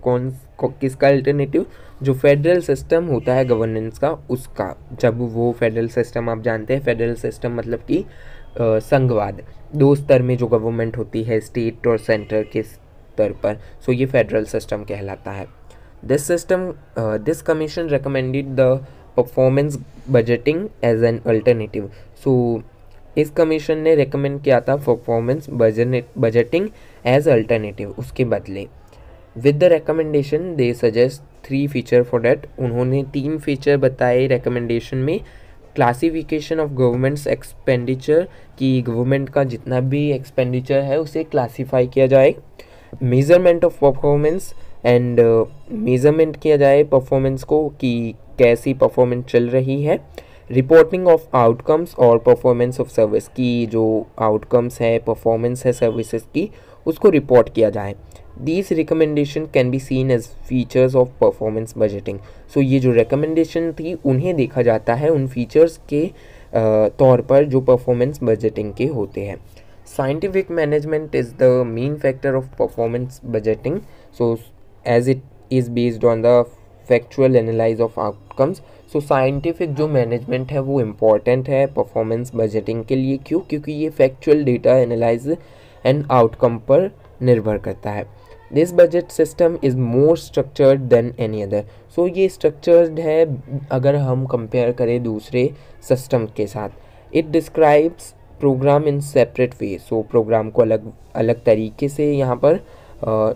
किसका अल्टरनेटिव, जो फेडरल सिस्टम होता है गवर्नेंस का उसका। जब वो फेडरल सिस्टम आप जानते हैं, फेडरल सिस्टम मतलब कि संघवाद, 2 स्तर में जो गवर्नमेंट होती है स्टेट और सेंटर के स्तर पर, सो ये फेडरल सिस्टम कहलाता है। This commission recommended the performance budgeting as an alternative. So इस कमीशन ने रेकमेंड किया था परफॉर्मेंस बजटिंग एज अल्टरनेटिव, उसके बदले। With the recommendation they suggest 3 feature for that. उन्होंने 3 फीचर बताए रिकमेंडेशन में। क्लासिफिकेशन ऑफ गवर्नमेंट्स एक्सपेंडिचर, कि गवर्नमेंट का जितना भी एक्सपेंडिचर है उसे क्लासीफाई किया जाए। Measurement of performance, and measurement किया जाए परफॉर्मेंस को कि कैसी परफॉर्मेंस चल रही है। रिपोर्टिंग ऑफ आउटकम्स और परफॉर्मेंस ऑफ सर्विस, की जो आउटकम्स है परफॉर्मेंस है सर्विसेज की उसको रिपोर्ट किया जाए। These recommendation can be seen as features of performance budgeting. So ये जो रिकमेंडेशन थी उन्हें देखा जाता है उन फीचर्स के तौर पर जो परफॉर्मेंस बजटिंग के होते हैं। Scientific management is the main factor of performance budgeting, so as it is based on the factual analyse of outcomes. So scientific जो मैनेजमेंट है वो इम्पॉर्टेंट है परफॉर्मेंस बजटिंग के लिए। क्यों? क्योंकि ये factual data analyse and outcome पर निर्भर करता है। This budget system is more structured than any other. So ये स्ट्रक्चर्ड है अगर हम कंपेयर करें दूसरे सिस्टम के साथ। It describes programme in separate way. So programme को अलग अलग तरीके से यहाँ पर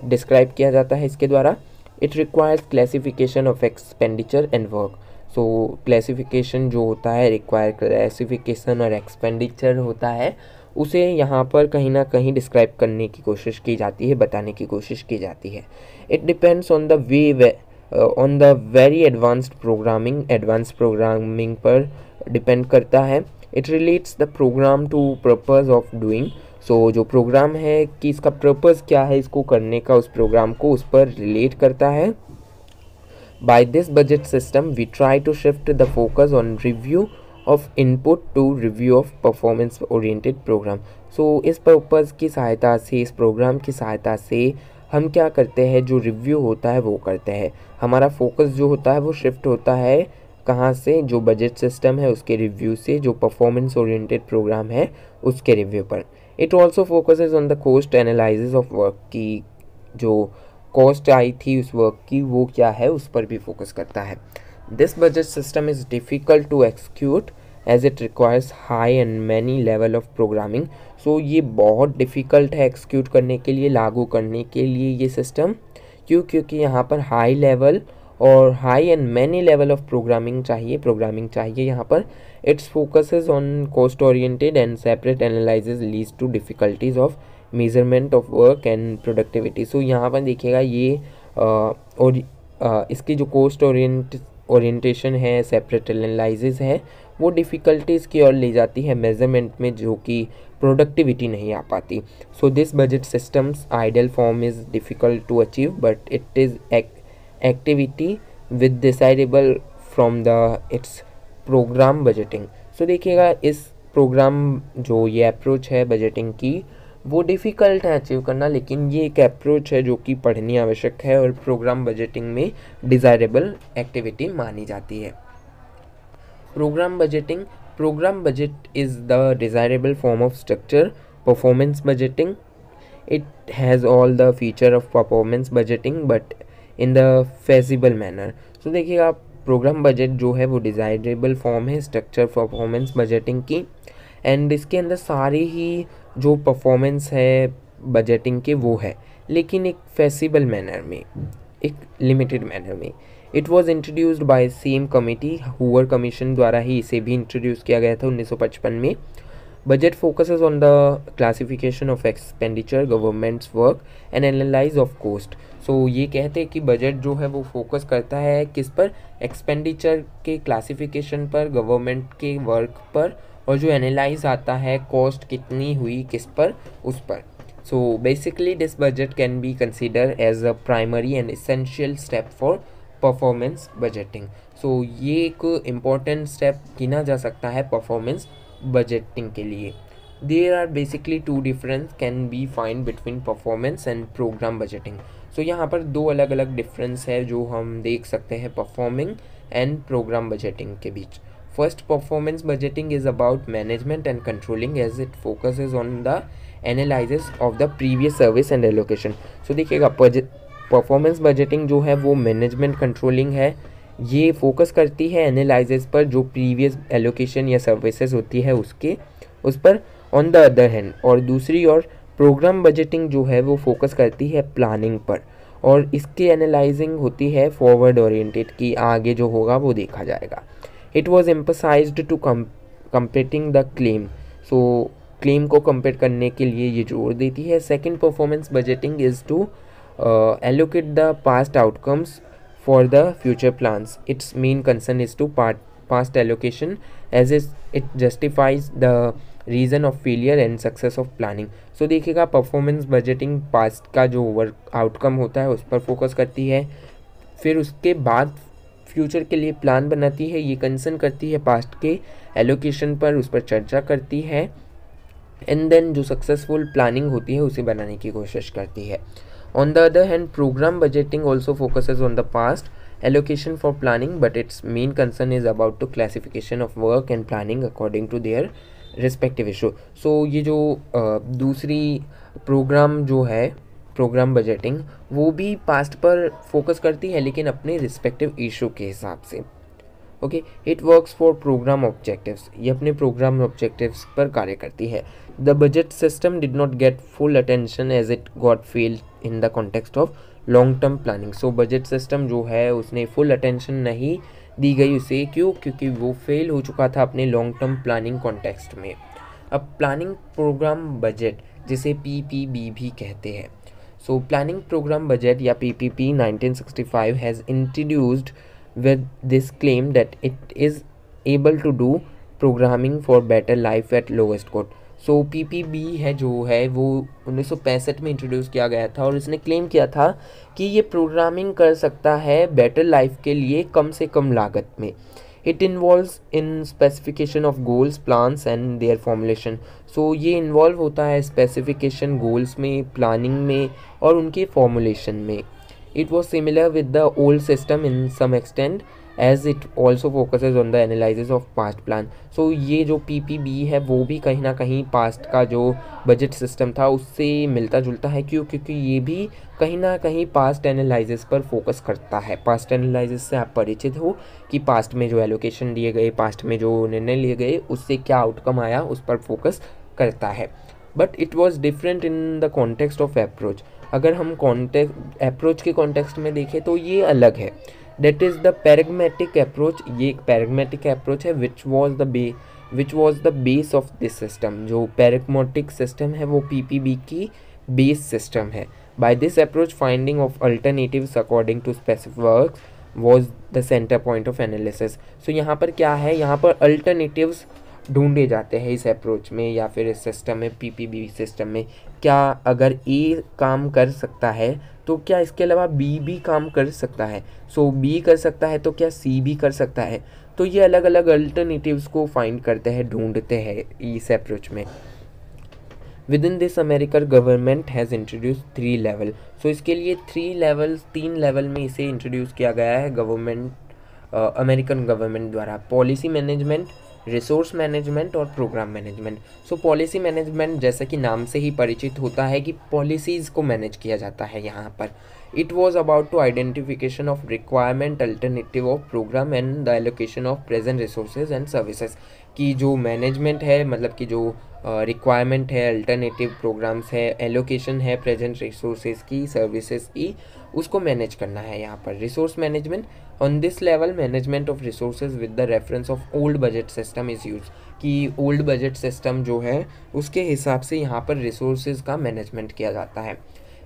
डिस्क्राइब किया जाता है इसके द्वारा। It requires classification of expenditure and work. So classification जो होता है रिक्वायर क्लासिफिकेशन और एक्सपेंडिचर होता है उसे यहाँ पर कहीं ना कहीं डिस्क्राइब करने की कोशिश की जाती है, बताने की कोशिश की जाती है। It depends on the way on the very advanced programming, advance programming पर डिपेंड करता है। It relates the programme to purpose of doing. So जो प्रोग्राम है कि इसका पर्पस क्या है इसको करने का, उस प्रोग्राम को उस पर रिलेट करता है। By this budget system we try to shift the focus on review of input to review of performance oriented programme. So इस पर्पज़ की सहायता से, इस प्रोग्राम की सहायता से हम क्या करते हैं, जो रिव्यू होता है वो करते हैं। हमारा फोकस जो होता है वो शिफ्ट होता है कहाँ से, जो बजट सिस्टम है उसके रिव्यू से, जो परफॉर्मेंस ओरिएंटेड प्रोग्राम है उसके रिव्यू पर। It also focuses on the cost analysis of work, की जो कॉस्ट आई थी उस वर्क की वो क्या है उस पर भी फोकस करता है। This budget system is difficult to execute as it requires high and many level of programming. So ये बहुत डिफ़िकल्ट है एक्सिक्यूट करने के लिए, लागू करने के लिए ये सिस्टम। क्यों? क्योंकि यहाँ पर हाई लेवल और high and many level of programming चाहिए यहाँ पर। Its focuses on cost oriented and separate analysis leads to difficulties of measurement of work and productivity. So यहाँ पर देखिएगा ये और इसकी जो कॉस्ट ओरिएंटेशन है, सेपरेट एनालिसिस है, वो डिफ़िकल्टीज़ की ओर ले जाती है मेजरमेंट में, जो कि प्रोडक्टिविटी नहीं आ पाती। So this budget system's ideal form is difficult to achieve but it is activity with decidable from the its programme budgeting. So देखिएगा इस प्रोग्राम जो ये अप्रोच है बजटिंग की वो डिफ़िकल्ट है अचीव करना, लेकिन ये एक अप्रोच है जो कि पढ़नी आवश्यक है और प्रोग्राम बजटिंग में डिज़ायरेबल एक्टिविटी मानी जाती है। Programme budget is the desirable form of structure performance budgeting. It has all the feature of performance budgeting but in the feasible manner. So देखिएगा प्रोग्राम बजट जो है वो डिज़ायरेबल फॉर्म है structure performance budgeting की, and इसके अंदर सारी ही जो परफॉर्मेंस है बजटिंग के वो है, लेकिन एक फेसिबल मैनर में, एक लिमिटेड मैनर में। It was introduced by same committee, Hoover commission द्वारा ही इसे भी इंट्रोड्यूस किया गया था 1955 में। Budget focuses on the classification of expenditure, government's work and analyse of cost. So ये कहते हैं कि बजट जो है वो फोकस करता है किस पर, एक्सपेंडिचर के क्लासिफिकेशन पर, गवर्नमेंट के वर्क पर, और जो एनालाइज आता है कॉस्ट कितनी हुई किस पर, उस पर। So basically this budget can be consider as a primary and essential step for performance budgeting. So ये एक इम्पॉर्टेंट स्टेप गिना जा सकता है परफॉर्मेंस बजटिंग के लिए। There are basically two difference can be find between performance and programme budgeting. So यहाँ पर दो अलग अलग डिफरेंस है जो हम देख सकते हैं परफॉर्मिंग एंड प्रोग्राम बजटिंग के बीच। First, performance budgeting is about management and controlling as it focuses on the analysis of the previous service and allocation. So देखिएगा परफॉर्मेंस बजटिंग जो है वो मैनेजमेंट कंट्रोलिंग है, ये फोकस करती है एनालिसिस पर जो प्रीवियस एलोकेशन या सर्विसेज होती है उस पर ऑन द अदर हैंड। और दूसरी ओर प्रोग्राम बजटिंग जो है वो फोकस करती है प्लानिंग पर और इसकी एनालाइजिंग होती है फॉरवर्ड ओरिएंटेड, कि आगे जो होगा वो देखा जाएगा. It was emphasised to competing the claim. So claim को कंपेयर करने के लिए ये जोर देती है. Second, performance budgeting is to allocate the past outcomes for the future plans. Its main concern is to past allocation as is it justifies the reason of failure and success of planning. So देखिएगा performance budgeting past का जो work outcome होता है उस पर focus करती है, फिर उसके बाद फ्यूचर के लिए प्लान बनाती है. ये कंसर्न करती है पास्ट के एलोकेशन पर, उस पर चर्चा करती है, एंड देन जो सक्सेसफुल प्लानिंग होती है उसे बनाने की कोशिश करती है. On the other hand, program budgeting also focuses on the past allocation for planning, but its main concern is about the classification of work and planning according to their respective issue. So ये जो दूसरी programme जो है programme budgeting, वो भी past पर focus करती है लेकिन अपने रिस्पेक्टिव इशू के हिसाब से. Okay, it works for programme objectives. ये अपने प्रोग्राम ऑब्जेक्टिव्स पर कार्य करती है. The budget system did not get full attention as it got failed in the context of long term planning. So budget system जो है उसने फुल अटेंशन नहीं दी गई उसे. क्यों? क्योंकि वो फेल हो चुका था अपने लॉन्ग टर्म प्लानिंग कॉन्टेक्स्ट में. अब प्लानिंग प्रोग्राम बजट, जिसे PPB भी कहते हैं. सो प्लानिंग प्रोग्राम बजट या PPP 1965 has introduced with this claim that it is able to do programming for better life at lowest cost. So PPB है जो है वो 1965 में इंट्रोड्यूस किया गया था और इसने क्लेम किया था कि ये प्रोग्रामिंग कर सकता है बेटर लाइफ के लिए कम से कम लागत में. It involves in specification of goals, plans and their formulation. So ये इन्वॉल्व होता है स्पेसिफिकेशन, गोल्स में, प्लानिंग में और उनके फॉर्मुलेशन में. It was similar with the old system in some extent as it also focuses on the analysis of past plan. So ये जो PPB है वो भी कहीं ना कहीं पास्ट का जो बजट सिस्टम था उससे मिलता जुलता है. क्यों? क्योंकि ये भी कहीं ना कहीं पास्ट एनालिसिस पर फोकस करता है. पास्ट एनालिसिस से आप परिचित हो कि पास्ट में जो एलोकेशन दिए गए, पास्ट में जो निर्णय लिए गए, उससे क्या आउटकम आया, उस पर फोकस करता है. But it was different in the context of approach. अगर हम अप्रोच के कॉन्टेक्स्ट में देखें तो ये अलग है. That is the pragmatic approach. ये एक पैराग्मेटिक अप्रोच है which was the base of this system. जो पैराग्मेटिक सिस्टम है वो PPB की बेस सिस्टम है. By this approach finding of alternatives according to specific work was the centre point of analysis. So यहाँ पर क्या है, यहाँ पर अल्टरनेटिव्स ढूंढे जाते हैं इस अप्रोच में या फिर इस सिस्टम में, PPB सिस्टम में. क्या अगर A काम कर सकता है तो क्या इसके अलावा B भी काम कर सकता है? सो B कर सकता है तो क्या C भी कर सकता है? तो ये अलग अलग अल्टरनेटिव्स को फाइंड करते हैं, ढूंढते हैं इस अप्रोच में. Within this American government has introduce 3 level. So इसके लिए 3 लेवल में इसे इंट्रोड्यूस किया गया है गवर्नमेंट, अमेरिकन गवर्नमेंट द्वारा. पॉलिसी मैनेजमेंट, रिसोर्स मैनेजमेंट और प्रोग्राम मैनेजमेंट. सो पॉलिसी मैनेजमेंट जैसा कि नाम से ही परिचित होता है कि पॉलिसीज़ को मैनेज किया जाता है यहाँ पर. It was about to identification of requirement, alternative of programme and the allocation of present resources and services. की जो मैनेजमेंट है, मतलब कि जो रिक्वायरमेंट है, अल्टरनेटिव प्रोग्राम्स है, एलोकेशन है प्रेजेंट रिसोर्सेज की, सर्विसेज की, उसको मैनेज करना है यहाँ पर. Resource management, on this level management of resources with the reference of old budget system is use. कि ओल्ड बजट सिस्टम जो है उसके हिसाब से यहाँ पर रिसोर्सेज का मैनेजमेंट किया जाता है.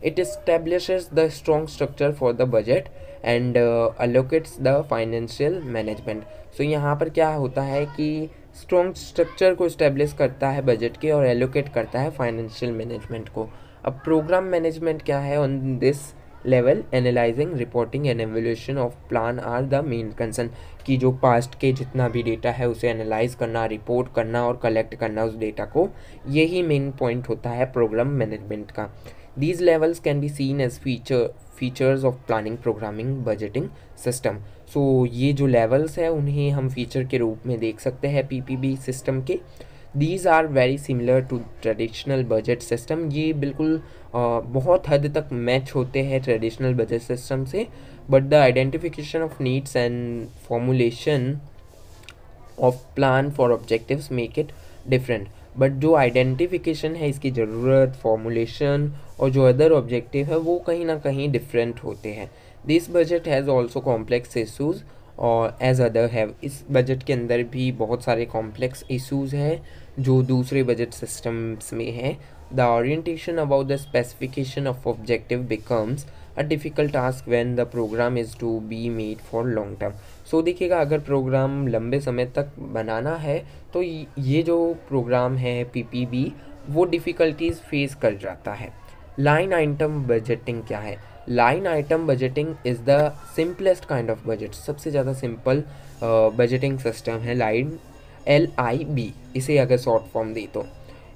It establishes the strong structure for the budget and allocates the financial management. So यहाँ पर क्या होता है कि स्ट्रॉन्ग स्ट्रक्चर को इस्टेब्लिश करता है बजट के और एलोकेट करता है फाइनेंशियल मैनेजमेंट को. अब प्रोग्राम मैनेजमेंट क्या है? On this level analysing, reporting and evaluation of plan are the main concern. कि जो पास्ट के जितना भी डेटा है उसे एनालाइज करना, रिपोर्ट करना और कलेक्ट करना उस डेटा को, यही मेन पॉइंट होता है प्रोग्राम मैनेजमेंट का. These levels can be seen as features of planning, programming, budgeting system. So ये जो levels है उन्हें हम feature के रूप में देख सकते हैं PPB system के. These are very similar to traditional budget system. ये बिल्कुल बहुत हद तक मैच होते हैं ट्रेडिशनल बजट सिस्टम से. But the identification of needs and formulation of plan for objectives make it different. But जो आइडेंटिफिकेशन है इसकी ज़रूरत, फॉर्मुलेशन और जो अदर ऑब्जेक्टिव है वो कहीं ना कहीं डिफरेंट होते हैं। This budget has also complex issues और एज अदर हैव, इस बजट के अंदर भी बहुत सारे कॉम्प्लेक्स इशूज़ हैं जो दूसरे बजट सिस्टम्स में हैं। The orientation about the specification of objective becomes a difficult task when the programme is to be made for long term. So देखिएगा, अगर प्रोग्राम लंबे समय तक बनाना है तो ये जो प्रोग्राम है पीपीबी वो डिफ़िकल्टीज फेस कर जाता है। लाइन आइटम बजटिंग क्या है? Line item budgeting is the simplest kind of budget, सबसे ज़्यादा सिंपल बजटिंग सिस्टम है लाइन, LIB इसे अगर शॉर्ट फॉर्म दे तो।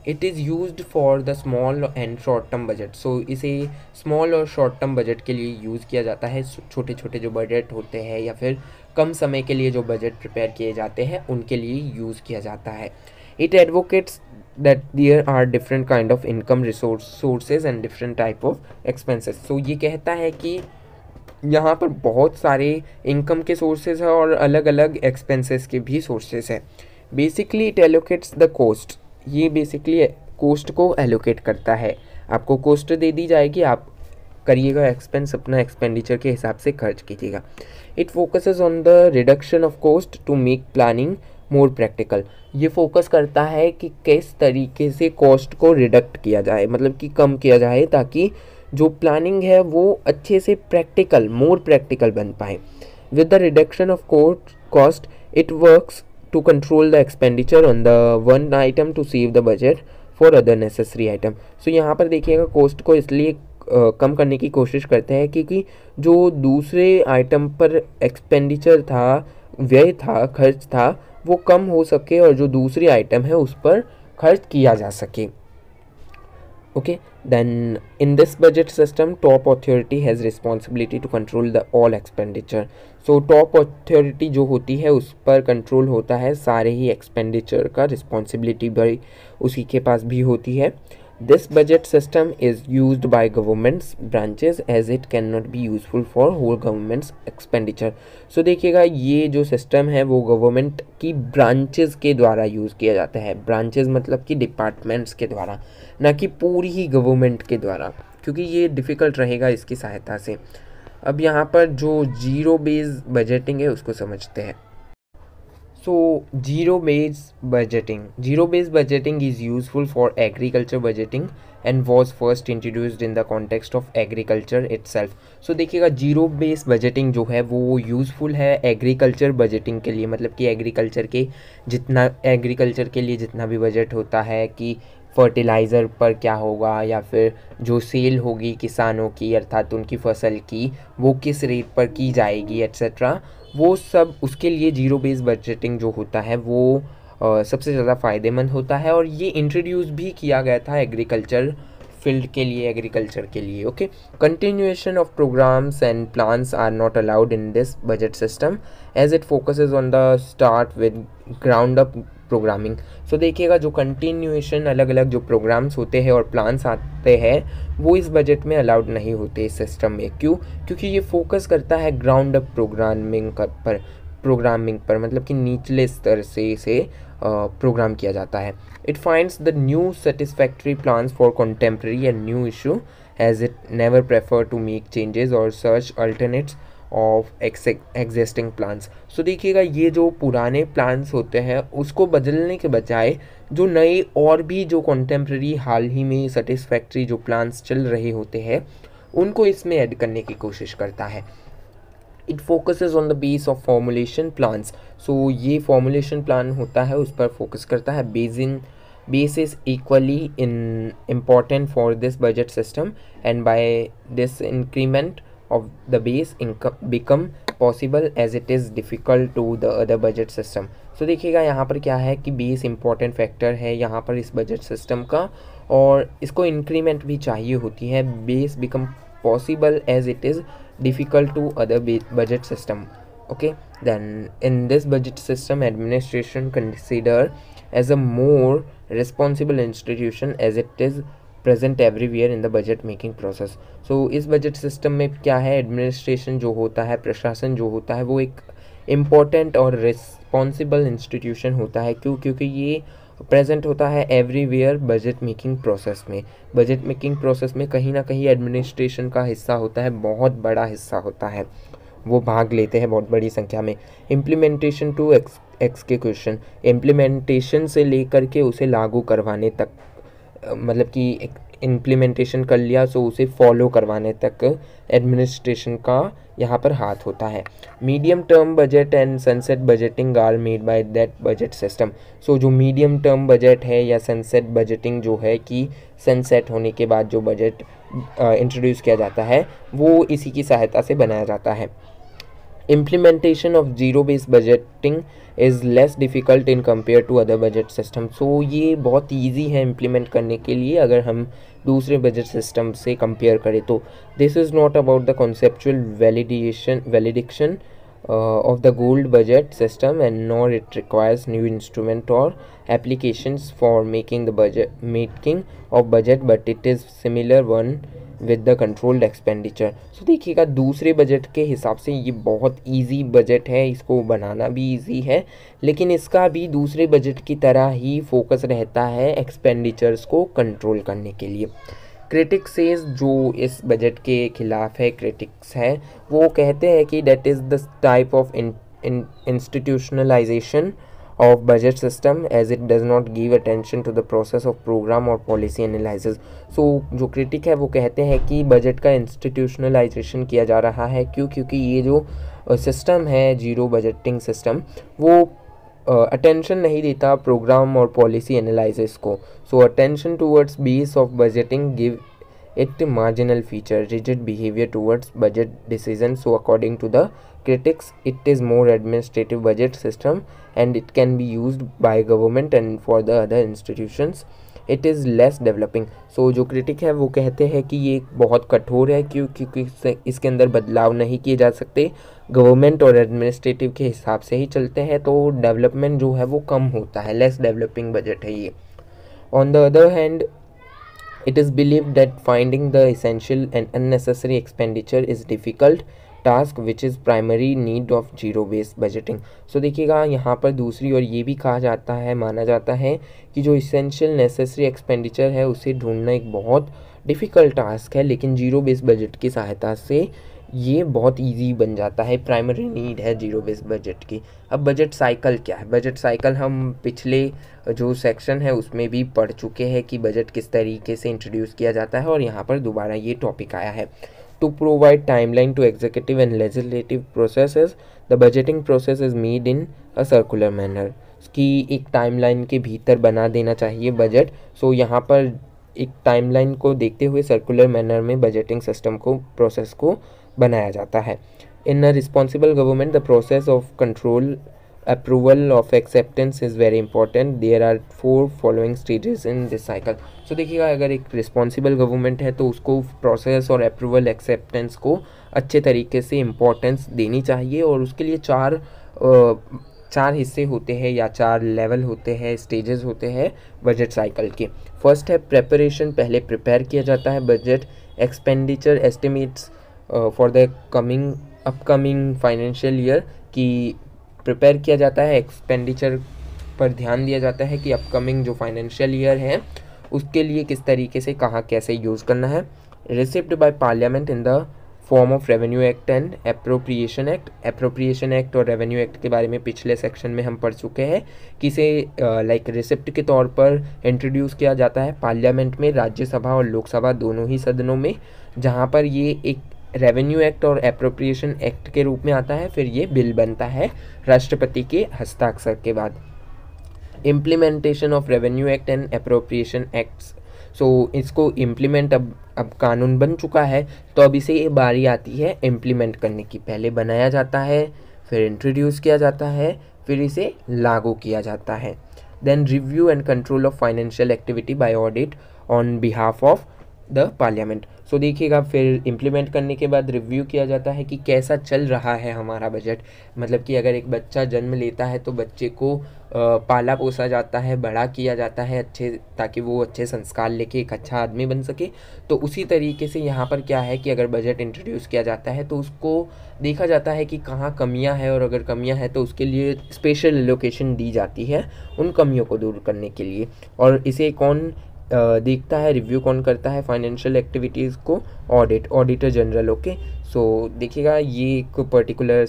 It is used for the small and short term budget. So इसे स्मॉल और शॉर्ट टर्म बजट के लिए यूज़ किया जाता है। छोटे छोटे जो बजट होते हैं या फिर कम समय के लिए जो बजट प्रिपेयर किए जाते हैं उनके लिए यूज़ किया जाता है। It advocates that there are different kind of income sources and different type of expenses। so ये कहता है कि यहाँ पर बहुत सारे इनकम के सोर्सेज हैं और अलग अलग एक्सपेंसेस के भी सोर्सेज हैं। Basically it allocates the cost, ये बेसिकली कॉस्ट को एलोकेट करता है। आपको कॉस्ट दे दी जाएगी, आप करिएगा एक्सपेंस, अपना एक्सपेंडिचर के हिसाब से खर्च कीजिएगा। It focuses on the reduction of cost to make planning more practical. ये फोकस करता है कि किस तरीके से कॉस्ट को रिडक्ट किया जाए, मतलब कि कम किया जाए, ताकि जो प्लानिंग है वो अच्छे से प्रैक्टिकल, मोर प्रैक्टिकल बन पाए। With the reduction of cost it works to control the expenditure on the one item to save the budget for other necessary item. So यहाँ पर देखिएगा, कॉस्ट को इसलिए कम करने की कोशिश करते हैं क्योंकि जो दूसरे आइटम पर एक्सपेंडिचर था, व्यय था, खर्च था, वो कम हो सके और जो दूसरी आइटम है उस पर खर्च किया जा सके। Okay, then in this budget system top authority has responsibility to control the all expenditure. So top authority जो होती है उस पर कंट्रोल होता है सारे ही एक्सपेंडिचर का, रिस्पॉन्सिबिलिटी भी उसी के पास भी होती है। This budget system is used by governments branches as it cannot be useful for whole government's expenditure। So देखिएगा, ये जो सिस्टम है वो गवर्नमेंट की ब्रांचेस के द्वारा यूज़ किया जाता है। ब्रांचेस मतलब कि डिपार्टमेंट्स के द्वारा, ना कि पूरी ही गवर्नमेंट के द्वारा, क्योंकि ये डिफ़िकल्ट रहेगा इसकी सहायता से। अब यहाँ पर जो जीरो बेस बजटिंग है उसको समझते हैं। So zero-based budgeting is useful for agriculture budgeting and was first introduced in the context of agriculture itself। So देखिएगा, जीरो बेस बजटिंग जो है वो यूज़फुल है एग्रीकल्चर बजटिंग के लिए, मतलब कि एग्रीकल्चर के लिए जितना भी बजट होता है कि फर्टिलाइज़र पर क्या होगा या फिर जो सेल होगी किसानों की, अर्थात उनकी फसल की, वो किस रेट पर की जाएगी एट्सेट्रा, वो सब उसके लिए जीरो बेस बजटिंग जो होता है वो सबसे ज़्यादा फ़ायदेमंद होता है। और ये इंट्रोड्यूस भी किया गया था एग्रीकल्चर फील्ड के लिए, एग्रीकल्चर के लिए। Okay, continuation of programmes and plans are not allowed in this budget system as it focuses on the start with ground up programming. So देखिएगा, जो कंटिन्यूएशन, अलग अलग जो प्रोग्राम्स होते हैं और प्लान्स आते हैं वो इस बजट में अलाउड नहीं होते इस सिस्टम में। क्यों? क्योंकि ये फोकस करता है ग्राउंड अप प्रोग्रामिंग पर, मतलब कि निचले स्तर से इसे प्रोग्राम किया जाता है। It finds the new satisfactory plans for contemporary and new issue as it never prefer to make changes और search alternates of existing plans. So देखिएगा, ये जो पुराने प्लान्स होते हैं उसको बदलने के बजाय जो नए और भी जो कंटेम्प्रेरी हाल ही में सेटिस्फैक्ट्री जो प्लान्स चल रहे होते हैं उनको इसमें ऐड करने की कोशिश करता है। It focuses on the base of formulation plans. So ये फॉर्मुलेशन प्लान होता है उस पर फोकस करता है। Base is equally in important for this budget system and by this increment of the base income become possible as it is difficult to the other budget system। so देखिएगा, यहाँ पर क्या है कि बेस इंपॉर्टेंट फैक्टर है यहाँ पर इस बजट सिस्टम का, और इसको इंक्रीमेंट भी चाहिए होती है। Base become possible as it is difficult to other budget system. Okay, then in this budget system administration consider as a more responsible institution as it is present everywhere in the budget making process. So इस budget system में क्या है, administration जो होता है, प्रशासन जो होता है, वो एक इम्पॉर्टेंट और रिस्पॉन्सिबल इंस्टीट्यूशन होता है। क्यों? क्योंकि ये प्रेजेंट होता है एवरीवेयर बजट मेकिंग प्रोसेस में। बजट मेकिंग प्रोसेस में कहीं ना कहीं एडमिनिस्ट्रेशन का हिस्सा होता है, बहुत बड़ा हिस्सा होता है, वो भाग लेते हैं बहुत बड़ी संख्या में। इम्प्लीमेंटेशन टू एक्सक्यूशन, इम्प्लीमेंटेशन से लेकर के उसे लागू करवाने तक, मतलब कि इम्प्लीमेंटेशन कर लिया सो उसे फॉलो करवाने तक एडमिनिस्ट्रेशन का यहाँ पर हाथ होता है। Medium term budget and sunset budgeting are made by that budget system. So जो मीडियम टर्म बजट है या सनसेट बजटिंग जो है कि सनसेट होने के बाद जो बजट इंट्रोड्यूस किया जाता है वो इसी की सहायता से बनाया जाता है। Implementation of zero based budgeting is less difficult in compared to other budget system। so ये बहुत easy है implement करने के लिए अगर हम दूसरे budget system से compare करें तो। this is not about the conceptual validation of the gold budget system and nor it requires new instrument or applications for making of budget but it is similar one with the controlled expenditure. So देखिएगा दूसरे budget के हिसाब से ये बहुत easy budget है, इसको बनाना भी इजी है, लेकिन इसका भी दूसरे बजट की तरह ही फोकस रहता है एक्सपेंडिचर्स को कंट्रोल करने के लिए। क्रिटिक्स सेज, जो इस बजट के खिलाफ है, क्रिटिक्स है, वो कहते हैं कि that is the type of institutionalisation of budget system as it does not give attention to the process of program or policy analysis। so जो क्रिटिक है वो कहते हैं कि बजट का इंस्टीट्यूशनलाइजेशन किया जा रहा है, क्योंकि ये जो सिस्टम है जीरो बजटिंग सिस्टम वो अटेंशन नहीं देता प्रोग्राम और पॉलिसी एनालिसिस को। सो attention towards base of budgeting give it marginal feature rigid behavior towards budget decisions। so according to the critics it is more administrative budget system and it can be used by government and for the other institutions it is less developing। so जो critic है वो कहते हैं कि ये बहुत कठोर है क्योंकि इसके अंदर बदलाव नहीं किए जा सकते, गवर्नमेंट और एडमिनिस्ट्रेटिव के हिसाब से ही चलते हैं, तो डेवलपमेंट जो है वो कम होता है, लेस डेवलपिंग बजट है ये। On the other hand it is believed that finding the essential and unnecessary expenditure is difficult task which is primary need of zero based budgeting। so देखिएगा यहाँ पर दूसरी और ये भी कहा जाता है, माना जाता है कि जो essential necessary expenditure है उसे ढूंढना एक बहुत डिफ़िकल्ट टास्क है, लेकिन जीरो बेस्ड बजट की सहायता से ये बहुत इजी बन जाता है, प्राइमरी नीड है जीरो बेस्ड बजट की। अब बजट साइकिल क्या है? बजट साइकिल हम पिछले जो सेक्शन है उसमें भी पढ़ चुके हैं कि बजट किस तरीके से इंट्रोड्यूस किया जाता है, और यहाँ पर दोबारा ये टॉपिक आया है। To provide timeline to executive and legislative processes the budgeting process is made in a circular manner, कि एक टाइमलाइन के भीतर बना देना चाहिए बजट। सो यहाँ पर एक टाइमलाइन को देखते हुए सर्कुलर मैनर में बजटिंग सिस्टम को, प्रोसेस को बनाया जाता है। In a responsible government the process of control approval of acceptance is very important, there are 4 following stages in this cycle. So देखिएगा अगर एक रिस्पॉन्सिबल गवर्नमेंट है तो उसको प्रोसेस और अप्रूवल एक्सेप्टेंस को अच्छे तरीके से इम्पोर्टेंस देनी चाहिए, और उसके लिए चार हिस्से होते हैं या 4 लेवल होते हैं, स्टेजेस होते हैं बजट साइकिल के। फर्स्ट है प्रेपरेशन, पहले प्रिपेयर किया जाता है budget. Expenditure estimates for the upcoming financial year, कि प्रिपेयर किया जाता है, एक्सपेंडिचर पर ध्यान दिया जाता है कि अपकमिंग जो फाइनेंशियल ईयर है उसके लिए किस तरीके से कहाँ कैसे यूज़ करना है। Received by parliament in the form of revenue act and appropriation act. Appropriation act और रेवेन्यू एक्ट के बारे में पिछले सेक्शन में हम पढ़ चुके हैं कि इसे लाइक रिसिप्ट के तौर पर इंट्रोड्यूस किया जाता है पार्लियामेंट में, राज्यसभा और लोकसभा दोनों ही सदनों में, जहाँ पर ये एक रेवेन्यू एक्ट और एप्रोप्रिएशन एक्ट के रूप में आता है, फिर ये बिल बनता है राष्ट्रपति के हस्ताक्षर के बाद। Implementation of revenue act and appropriation acts, so इसको इम्प्लीमेंट अब कानून बन चुका है, तो अब इसे बारी आती है इम्प्लीमेंट करने की। पहले बनाया जाता है, फिर इंट्रोड्यूस किया जाता है, फिर इसे लागू किया जाता है। Then review and control of financial activity by audit on behalf of the parliament. So देखिएगा, फिर इम्प्लीमेंट करने के बाद रिव्यू किया जाता है कि कैसा चल रहा है हमारा बजट। मतलब कि अगर एक बच्चा जन्म लेता है तो बच्चे को पाला पोसा जाता है, बड़ा किया जाता है अच्छे, ताकि वो अच्छे संस्कार लेके एक अच्छा आदमी बन सके। तो उसी तरीके से यहाँ पर क्या है कि अगर बजट इंट्रोड्यूस किया जाता है तो उसको देखा जाता है कि कहाँ कमियाँ हैं, और अगर कमियाँ हैं तो उसके लिए स्पेशल एलोकेशन दी जाती है उन कमियों को दूर करने के लिए। और इसे कौन देखता है, रिव्यू कौन करता है फाइनेंशियल एक्टिविटीज़ को? Auditor general. ओके, सो देखिएगा ये एक पर्टिकुलर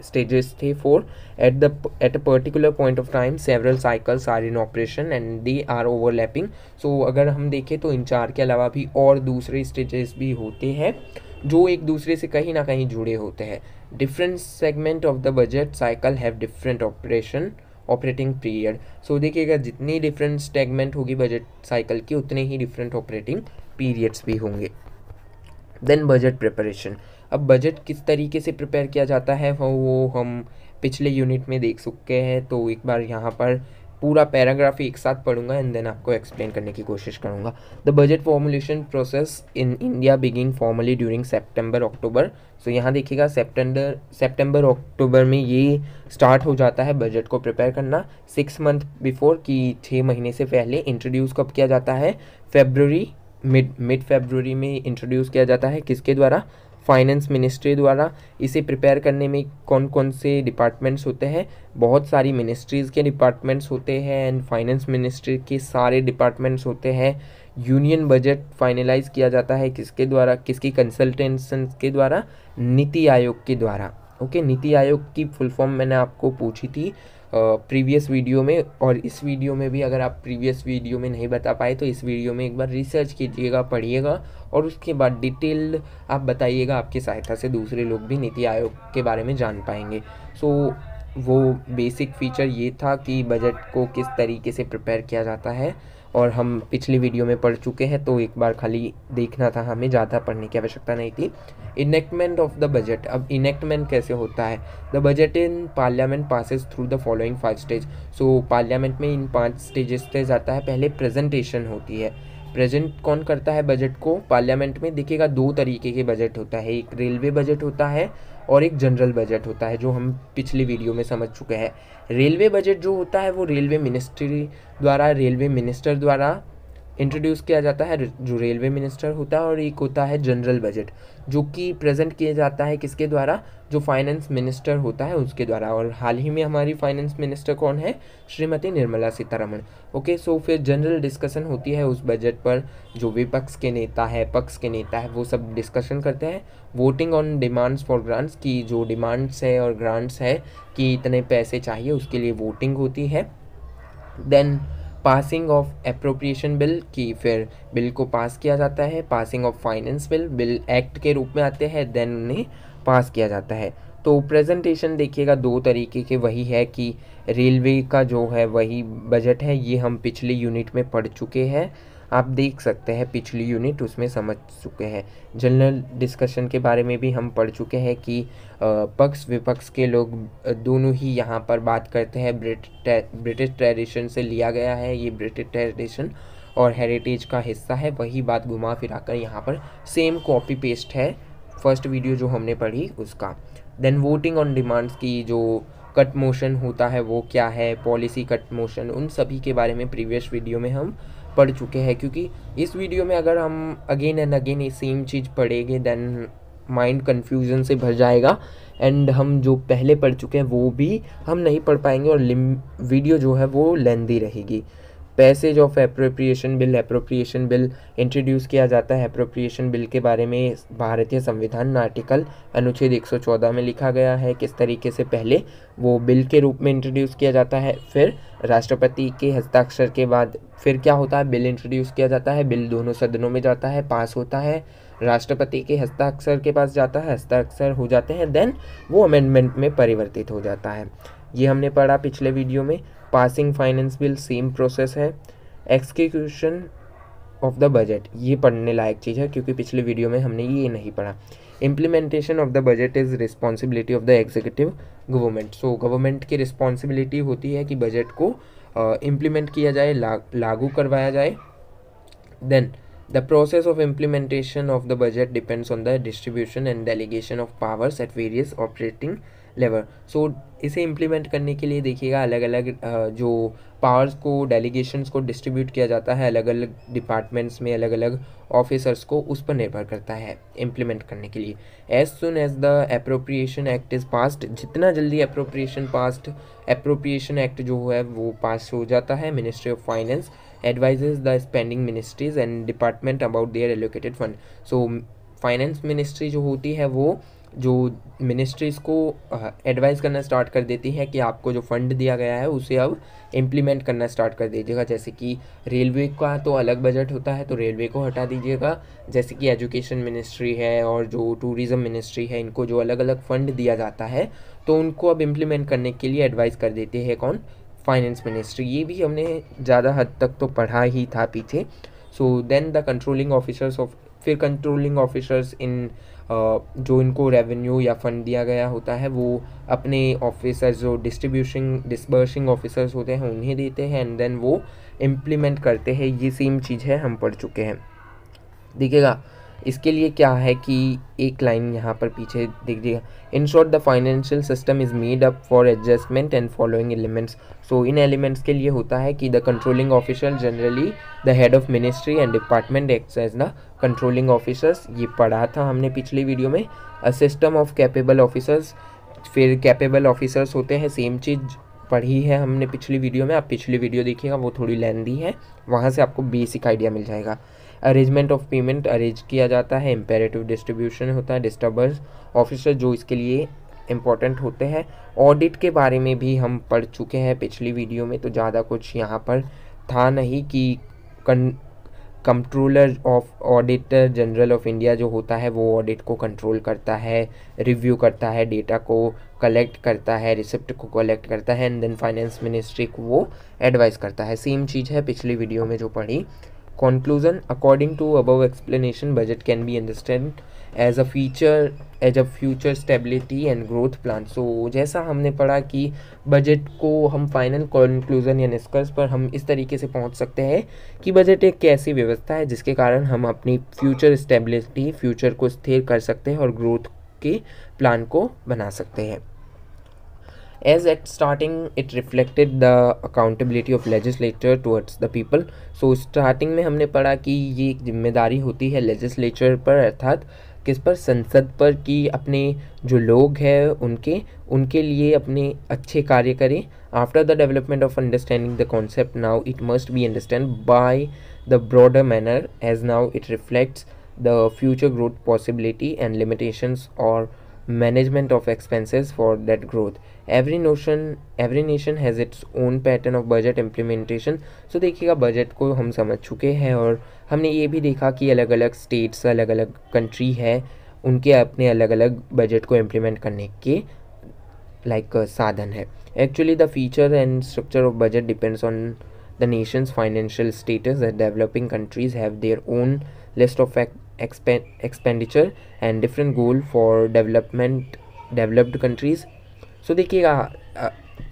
stages थे 4। at a particular point of time several cycles are in operation and they are overlapping। so अगर हम देखें तो इन 4 के अलावा भी और दूसरे स्टेजेस भी होते हैं जो एक दूसरे से कहीं ना कहीं जुड़े होते हैं। Different segment of the budget cycle have different operating period. So देखिएगा, जितनी डिफरेंट सेगमेंट होगी बजट साइकिल की उतने ही डिफरेंट ऑपरेटिंग पीरियड्स भी होंगे। Then budget preparation. अब बजट किस तरीके से प्रिपेयर किया जाता है वो हम पिछले यूनिट में देख चुके हैं, तो एक बार यहाँ पर पूरा पैराग्राफ एक साथ पढ़ूंगा एंड देन आपको एक्सप्लेन करने की कोशिश करूँगा। The budget formulation process in India beginning formally during September October. So यहाँ देखिएगा, सेप्टेम्बर अक्टूबर में ये स्टार्ट हो जाता है बजट को प्रिपेयर करना। 6 मंथ बिफोर, कि 6 महीने से पहले। इंट्रोड्यूस कब किया जाता है? मिड फरवरी में इंट्रोड्यूस किया जाता है। किसके द्वारा? फाइनेंस मिनिस्ट्री द्वारा। इसे प्रिपेयर करने में कौन कौन से डिपार्टमेंट्स होते हैं? बहुत सारी मिनिस्ट्रीज़ के डिपार्टमेंट्स होते हैं एंड फाइनेंस मिनिस्ट्री के सारे डिपार्टमेंट्स होते हैं। यूनियन बजट फाइनलाइज किया जाता है किसके द्वारा? किसकी कंसल्टेंसन के द्वारा? नीति आयोग के द्वारा। ओके, नीति आयोग की फुल फॉर्म मैंने आपको पूछी थी प्रीवियस वीडियो में, और इस वीडियो में भी अगर आप प्रीवियस वीडियो में नहीं बता पाए तो इस वीडियो में एक बार रिसर्च कीजिएगा, पढ़िएगा, और उसके बाद डिटेल्ड आप बताइएगा। आपकी सहायता से दूसरे लोग भी नीति आयोग के बारे में जान पाएंगे। सो वो बेसिक फीचर ये था कि बजट को किस तरीके से प्रिपेयर किया जाता है, और हम पिछली वीडियो में पढ़ चुके हैं, तो एक बार खाली देखना था, हमें ज़्यादा पढ़ने की आवश्यकता नहीं थी। Enactment of the budget. अब इनेक्टमेंट कैसे होता है? The budget in parliament passes through the following 5 stage. So parliament में इन 5 स्टेजेस से जाता है। पहले प्रेजेंटेशन होती है। प्रेजेंट कौन करता है बजट को पार्लियामेंट में? देखिएगा, 2 तरीके के बजट होता है, एक रेलवे बजट होता है और एक जनरल बजट होता है, जो हम पिछली वीडियो में समझ चुके हैं। रेलवे बजट जो होता है वो रेलवे मिनिस्टर द्वारा इंट्रोड्यूस किया जाता है, जो रेलवे मिनिस्टर होता है। और एक होता है जनरल बजट, जो कि प्रेजेंट किया जाता है किसके द्वारा? जो फाइनेंस मिनिस्टर होता है उसके द्वारा। और हाल ही में हमारी फाइनेंस मिनिस्टर कौन है? श्रीमती निर्मला सीतारमण। ओके, सो फिर जनरल डिस्कशन होती है उस बजट पर। जो विपक्ष के नेता है, पक्ष के नेता है, वो सब डिस्कशन करते हैं। Voting on demands for grants, की जो डिमांड्स है और ग्रांट्स है कि इतने पैसे चाहिए, उसके लिए वोटिंग होती है। Then passing of appropriation bill, की फिर बिल को पास किया जाता है। Passing of finance bill act के रूप में आते हैं, देन उन्हें पास किया जाता है। तो प्रेजेंटेशन देखिएगा 2 तरीके के वही है कि रेलवे का जो है वही बजट है, ये हम पिछले यूनिट में पढ़ चुके हैं, आप देख सकते हैं पिछली यूनिट, उसमें समझ चुके हैं। जनरल डिस्कशन के बारे में भी हम पढ़ चुके हैं कि पक्ष विपक्ष के लोग दोनों ही यहाँ पर बात करते हैं। ब्रिटिश ट्रेडिशन से लिया गया है ये, ब्रिटिश ट्रेडिशन और हेरिटेज का हिस्सा है। वही बात घुमा फिरा कर यहाँ पर सेम कॉपी पेस्ट है फर्स्ट वीडियो जो हमने पढ़ी उसका। देन वोटिंग ऑन डिमांड्स, की जो कट मोशन होता है वो क्या है, पॉलिसी कट मोशन, उन सभी के बारे में प्रीवियस वीडियो में हम पढ़ चुके हैं। क्योंकि इस वीडियो में अगर हम अगेन एंड अगेन ये सेम चीज़ पढ़ेंगे देन माइंड कन्फ्यूजन से भर जाएगा, एंड हम जो पहले पढ़ चुके हैं वो भी हम नहीं पढ़ पाएंगे, और वीडियो जो है वो लेंदी रहेगी। Passage of appropriation bill introduce किया जाता है। एप्रोप्रिएशन बिल के बारे में भारतीय संविधान आर्टिकल अनुच्छेद 114 में लिखा गया है किस तरीके से पहले वो बिल के रूप में इंट्रोड्यूस किया जाता है। फिर राष्ट्रपति के हस्ताक्षर के बाद फिर क्या होता है? बिल इंट्रोड्यूस किया जाता है, बिल दोनों सदनों में जाता है, पास होता है, राष्ट्रपति के हस्ताक्षर के पास जाता है, हस्ताक्षर हो जाते हैं, देन वो अमेंडमेंट में परिवर्तित हो जाता है। ये हमने पढ़ा पिछले वीडियो में। Passing finance bill same process है। एक्सक्यूशन ऑफ द बजट, ये पढ़ने लायक चीज़ है क्योंकि पिछले वीडियो में हमने ये नहीं पढ़ा। Implementation of the budget is responsibility of the executive government. So government की रिस्पॉन्सिबिलिटी होती है कि बजट को इम्प्लीमेंट किया जाए, लागू करवाया जाए। Then The process of implementation of the budget depends on the distribution and delegation of powers at various operating level. So इसे इम्प्लीमेंट करने के लिए देखिएगा अलग अलग जो पावर्स को डेलीगेशंस को डिस्ट्रीब्यूट किया जाता है अलग अलग डिपार्टमेंट्स में अलग अलग ऑफिसर्स को, उस पर निर्भर करता है इम्प्लीमेंट करने के लिए. As soon as the appropriation act is passed, जितना जल्दी अप्रोप्रिएशन एक्ट जो है वो पास हो जाता है, ministry of finance advises the spending ministries and department about their allocated fund. So finance ministry जो होती है वो जो मिनिस्ट्रीज़ को एडवाइस करना स्टार्ट कर देती है कि आपको जो फंड दिया गया है उसे अब इम्प्लीमेंट करना स्टार्ट कर दीजिएगा. जैसे कि रेलवे का तो अलग बजट होता है तो रेलवे को हटा दीजिएगा. जैसे कि एजुकेशन मिनिस्ट्री है और जो टूरिज़्म मिनिस्ट्री है, इनको जो अलग अलग फ़ंड दिया जाता है तो उनको अब इम्प्लीमेंट करने के लिए एडवाइस कर देती है कौन, फाइनेंस मिनिस्ट्री. ये भी हमने ज़्यादा हद तक तो पढ़ा ही था पीछे. So then the controlling officers of, फिर कंट्रोलिंग ऑफिसर्स इन जो इनको रेवेन्यू या फंड दिया गया होता है वो अपने ऑफिसर्स जो डिस्बर्सिंग ऑफिसर्स होते हैं उन्हें देते हैं एंड देन वो इम्प्लीमेंट करते हैं. ये सेम चीज़ है, हम पढ़ चुके हैं. देखिएगा इसके लिए क्या है कि एक लाइन यहाँ पर पीछे देख दीजिएगा. In short the financial system is made up for adjustment and following elements. So इन एलिमेंट्स के लिए होता है कि the controlling officer generally the head of ministry and department acts as the controlling officers. ये पढ़ा था हमने पिछली वीडियो में. A system of capable officers, फिर कैपेबल ऑफिसर्स होते हैं, सेम चीज़ पढ़ी है हमने पिछली वीडियो में. आप पिछली वीडियो देखिएगा, वो थोड़ी लेंदी है, वहाँ से आपको बेसिक आइडिया मिल जाएगा. अरेंजमेंट ऑफ पेमेंट अरेंज किया जाता है. इम्पेरेटिव डिस्ट्रीब्यूशन होता है. डिस्टर्बर्स ऑफिसर जो इसके लिए इम्पोर्टेंट होते हैं. ऑडिट के बारे में भी हम पढ़ चुके हैं पिछली वीडियो में, तो ज़्यादा कुछ यहाँ पर था नहीं कि controller of auditor general of India जो होता है वो ऑडिट को कंट्रोल करता है, रिव्यू करता है, डेटा को कलेक्ट करता है, रिसिप्ट को कलेक्ट करता है एंड देन फाइनेंस मिनिस्ट्री को वो एडवाइस करता है. सेम चीज़ है पिछली वीडियो में जो पढ़ी. Conclusion, according to above explanation, budget can be understood as a future stability and growth plan. So जैसा हमने पढ़ा कि बजट को हम फाइनल कंक्लूजन या निष्कर्ष पर हम इस तरीके से पहुंच सकते हैं कि बजट एक ऐसी व्यवस्था है जिसके कारण हम अपनी फ्यूचर स्टेबिलिटी, फ्यूचर को स्थिर कर सकते हैं और ग्रोथ के प्लान को बना सकते हैं. As at starting, it reflected the accountability of legislature towards the people. So starting में हमने पढ़ा कि ये एक जिम्मेदारी होती है legislature पर, अर्थात किस पर, संसद पर, कि अपने जो लोग हैं उनके लिए अपने अच्छे कार्य करें. After the development of understanding the concept, now it must be understood by the broader manner as now it reflects the future growth possibility and limitations or management of expenses for that growth. Every nation has its own pattern of budget implementation. So देखिएगा budget को हम समझ चुके हैं और हमने ये भी देखा कि अलग अलग स्टेट्स, अलग अलग कंट्री है, उनके अपने अलग अलग बजट को इम्प्लीमेंट करने के साधन है. Actually the feature and structure of budget depends on the nation's financial status. The developing countries have their own list of expenditure and different goal for developed countries. So देखिएगा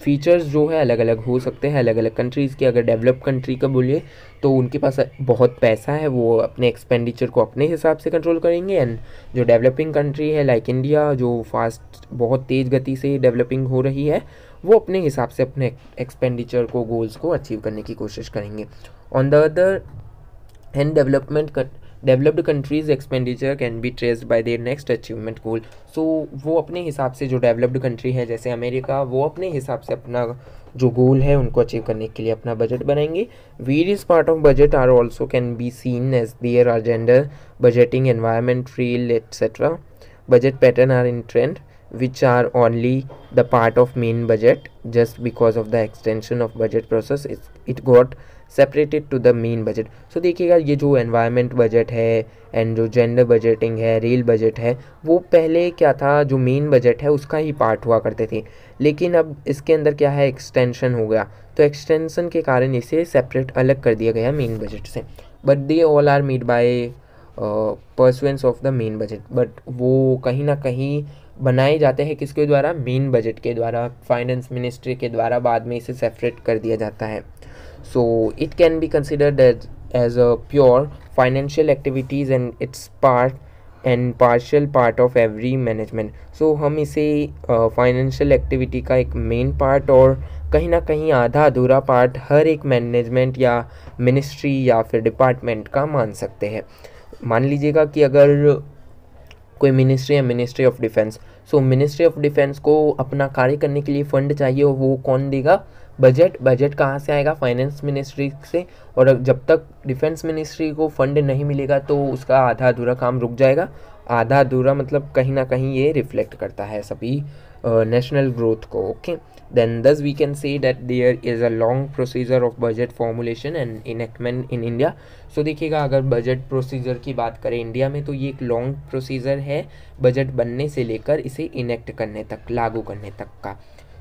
features जो है अलग अलग हो सकते हैं अलग अलग कंट्रीज़ के. अगर डेवलप कंट्री का बोलिए तो उनके पास बहुत पैसा है, वो अपने एक्सपेंडिचर को अपने हिसाब से कंट्रोल करेंगे. एंड जो डेवलपिंग कंट्री है लाइक इंडिया जो फास्ट बहुत तेज़ गति से डेवलपिंग हो रही है, वो अपने हिसाब से अपने एक्सपेंडिचर को, गोल्स को अचीव करने की कोशिश करेंगे. On the other hand developed countries expenditure can be traced by their next achievement goal. So वो अपने हिसाब से, जो डेवलप्ड कंट्री है जैसे अमेरिका, वो अपने हिसाब से अपना जो गोल है उनको अचीव करने के लिए अपना बजट बनाएंगे. Various part of budget are also can be seen as there are gender budgeting, environment, rail etcetera. Budget pattern are in trend which are only the part of main budget. Just because of the extension of budget process it got separated to the main budget. So देखिएगा ये जो environment budget है and जो gender budgeting है, rail budget है, वो पहले क्या था, जो मेन बजट है उसका ही पार्ट हुआ करते थे. लेकिन अब इसके अंदर क्या है, एक्सटेंशन हो गया, तो एक्सटेंशन के कारण इसे सेपरेट अलग कर दिया गया मेन बजट से. But they all are made by pursuance of the main budget. But वो कहीं ना कहीं बनाए जाते हैं किसके द्वारा, मेन बजट के द्वारा, फाइनेंस मिनिस्ट्री के द्वारा. बाद में इसे सेपरेट कर दिया जाता है. So it can be considered as a pure financial activities and its part and partial part of every management. So हम इसे फाइनेंशियल एक्टिविटी का एक मेन पार्ट और कहीं ना कहीं आधा अधूरा पार्ट हर एक मैनेजमेंट या मिनिस्ट्री या फिर डिपार्टमेंट का मान सकते हैं। मान लीजिएगा कि अगर कोई मिनिस्ट्री है, ministry of defence, so ministry of defence को अपना कार्य करने के लिए फंड चाहिए और वो कौन देगा? बजट। बजट कहाँ से आएगा? फाइनेंस मिनिस्ट्री से। और जब तक डिफेंस मिनिस्ट्री को फंड नहीं मिलेगा तो उसका आधा अधूरा काम रुक जाएगा। आधा अधूरा मतलब कहीं ना कहीं ये रिफ्लेक्ट करता है सभी नेशनल ग्रोथ को। Okay, then thus we can say that there is a long procedure of budget formulation and enactment in India। सो देखिएगा, अगर बजट प्रोसीजर की बात करें इंडिया में तो ये एक लॉन्ग प्रोसीजर है बजट बनने से लेकर इसे इनेक्ट करने तक, लागू करने तक का।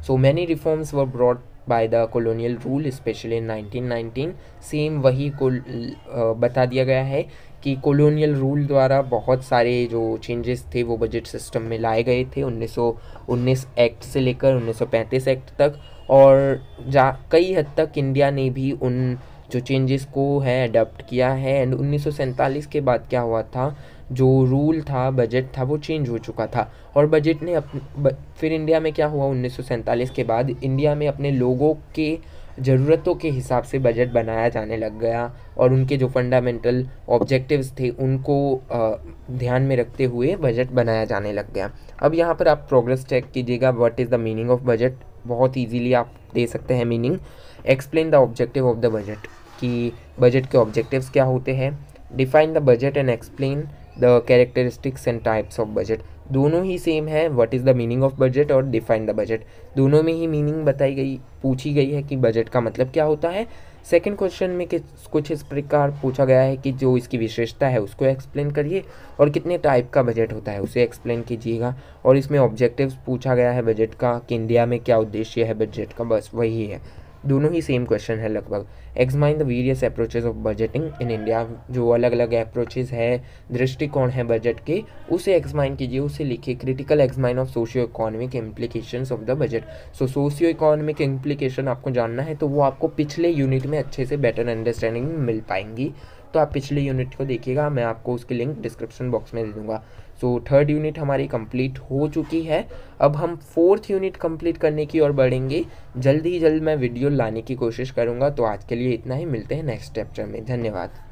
So many reforms were brought by the colonial rule specially in 1919। Same वही को बता दिया गया है कि कॉलोनियल रूल द्वारा बहुत सारे जो चेंजेस थे वो बजट सिस्टम में लाए गए थे 1919 एक्ट से लेकर 1935 एक्ट तक। और कई हद तक इंडिया ने भी उन जो चेंजेस को है अडॉप्ट किया है। एंड 1947 के बाद क्या हुआ था, जो रूल था, बजट था, वो चेंज हो चुका था और बजट ने फिर इंडिया में क्या हुआ, 1947 के बाद इंडिया में अपने लोगों के ज़रूरतों के हिसाब से बजट बनाया जाने लग गया और उनके जो फंडामेंटल ऑब्जेक्टिव्स थे उनको ध्यान में रखते हुए बजट बनाया जाने लग गया। अब यहाँ पर आप प्रोग्रेस चेक कीजिएगा, what is the meaning of budget. बहुत इजीली आप दे सकते हैं meaning. Explain the objective of the budget, कि बजट के ऑब्जेक्टिव्स क्या होते हैं। Define the budget and explain the characteristics and types of budget. दोनों ही सेम है, what is the meaning of budget और डिफाइन द बजट, दोनों में ही मीनिंग बताई गई, पूछी गई है कि बजट का मतलब क्या होता है। सेकंड क्वेश्चन में कुछ इस प्रकार पूछा गया है कि जो इसकी विशेषता है उसको एक्सप्लेन करिए और कितने टाइप का बजट होता है उसे एक्सप्लेन कीजिएगा। और इसमें ऑब्जेक्टिव्स पूछा गया है बजट का कि इंडिया में क्या उद्देश्य है बजट का, बस वही है। दोनों ही सेम क्वेश्चन है लगभग। Examine the various approaches of budgeting in India, जो अलग अलग अप्रोचेज है, दृष्टिकोण है बजट के, उसे एग्जामाइन कीजिए, उसे लिखिए। Critical examine of socio economic implications of the budget. So socio economic implication आपको जानना है तो वो आपको पिछले यूनिट में अच्छे से बेटर अंडरस्टैंडिंग मिल पाएंगी, तो आप पिछले यूनिट को देखिएगा, मैं आपको उसकी लिंक डिस्क्रिप्शन बॉक्स में दे दूँगा। सो थर्ड यूनिट हमारी कंप्लीट हो चुकी है। अब हम फोर्थ यूनिट कंप्लीट करने की ओर बढ़ेंगे। जल्द ही जल्द मैं वीडियो लाने की कोशिश करूँगा। तो आज के लिए इतना ही, मिलते हैं नेक्स्ट चैप्टर में। धन्यवाद।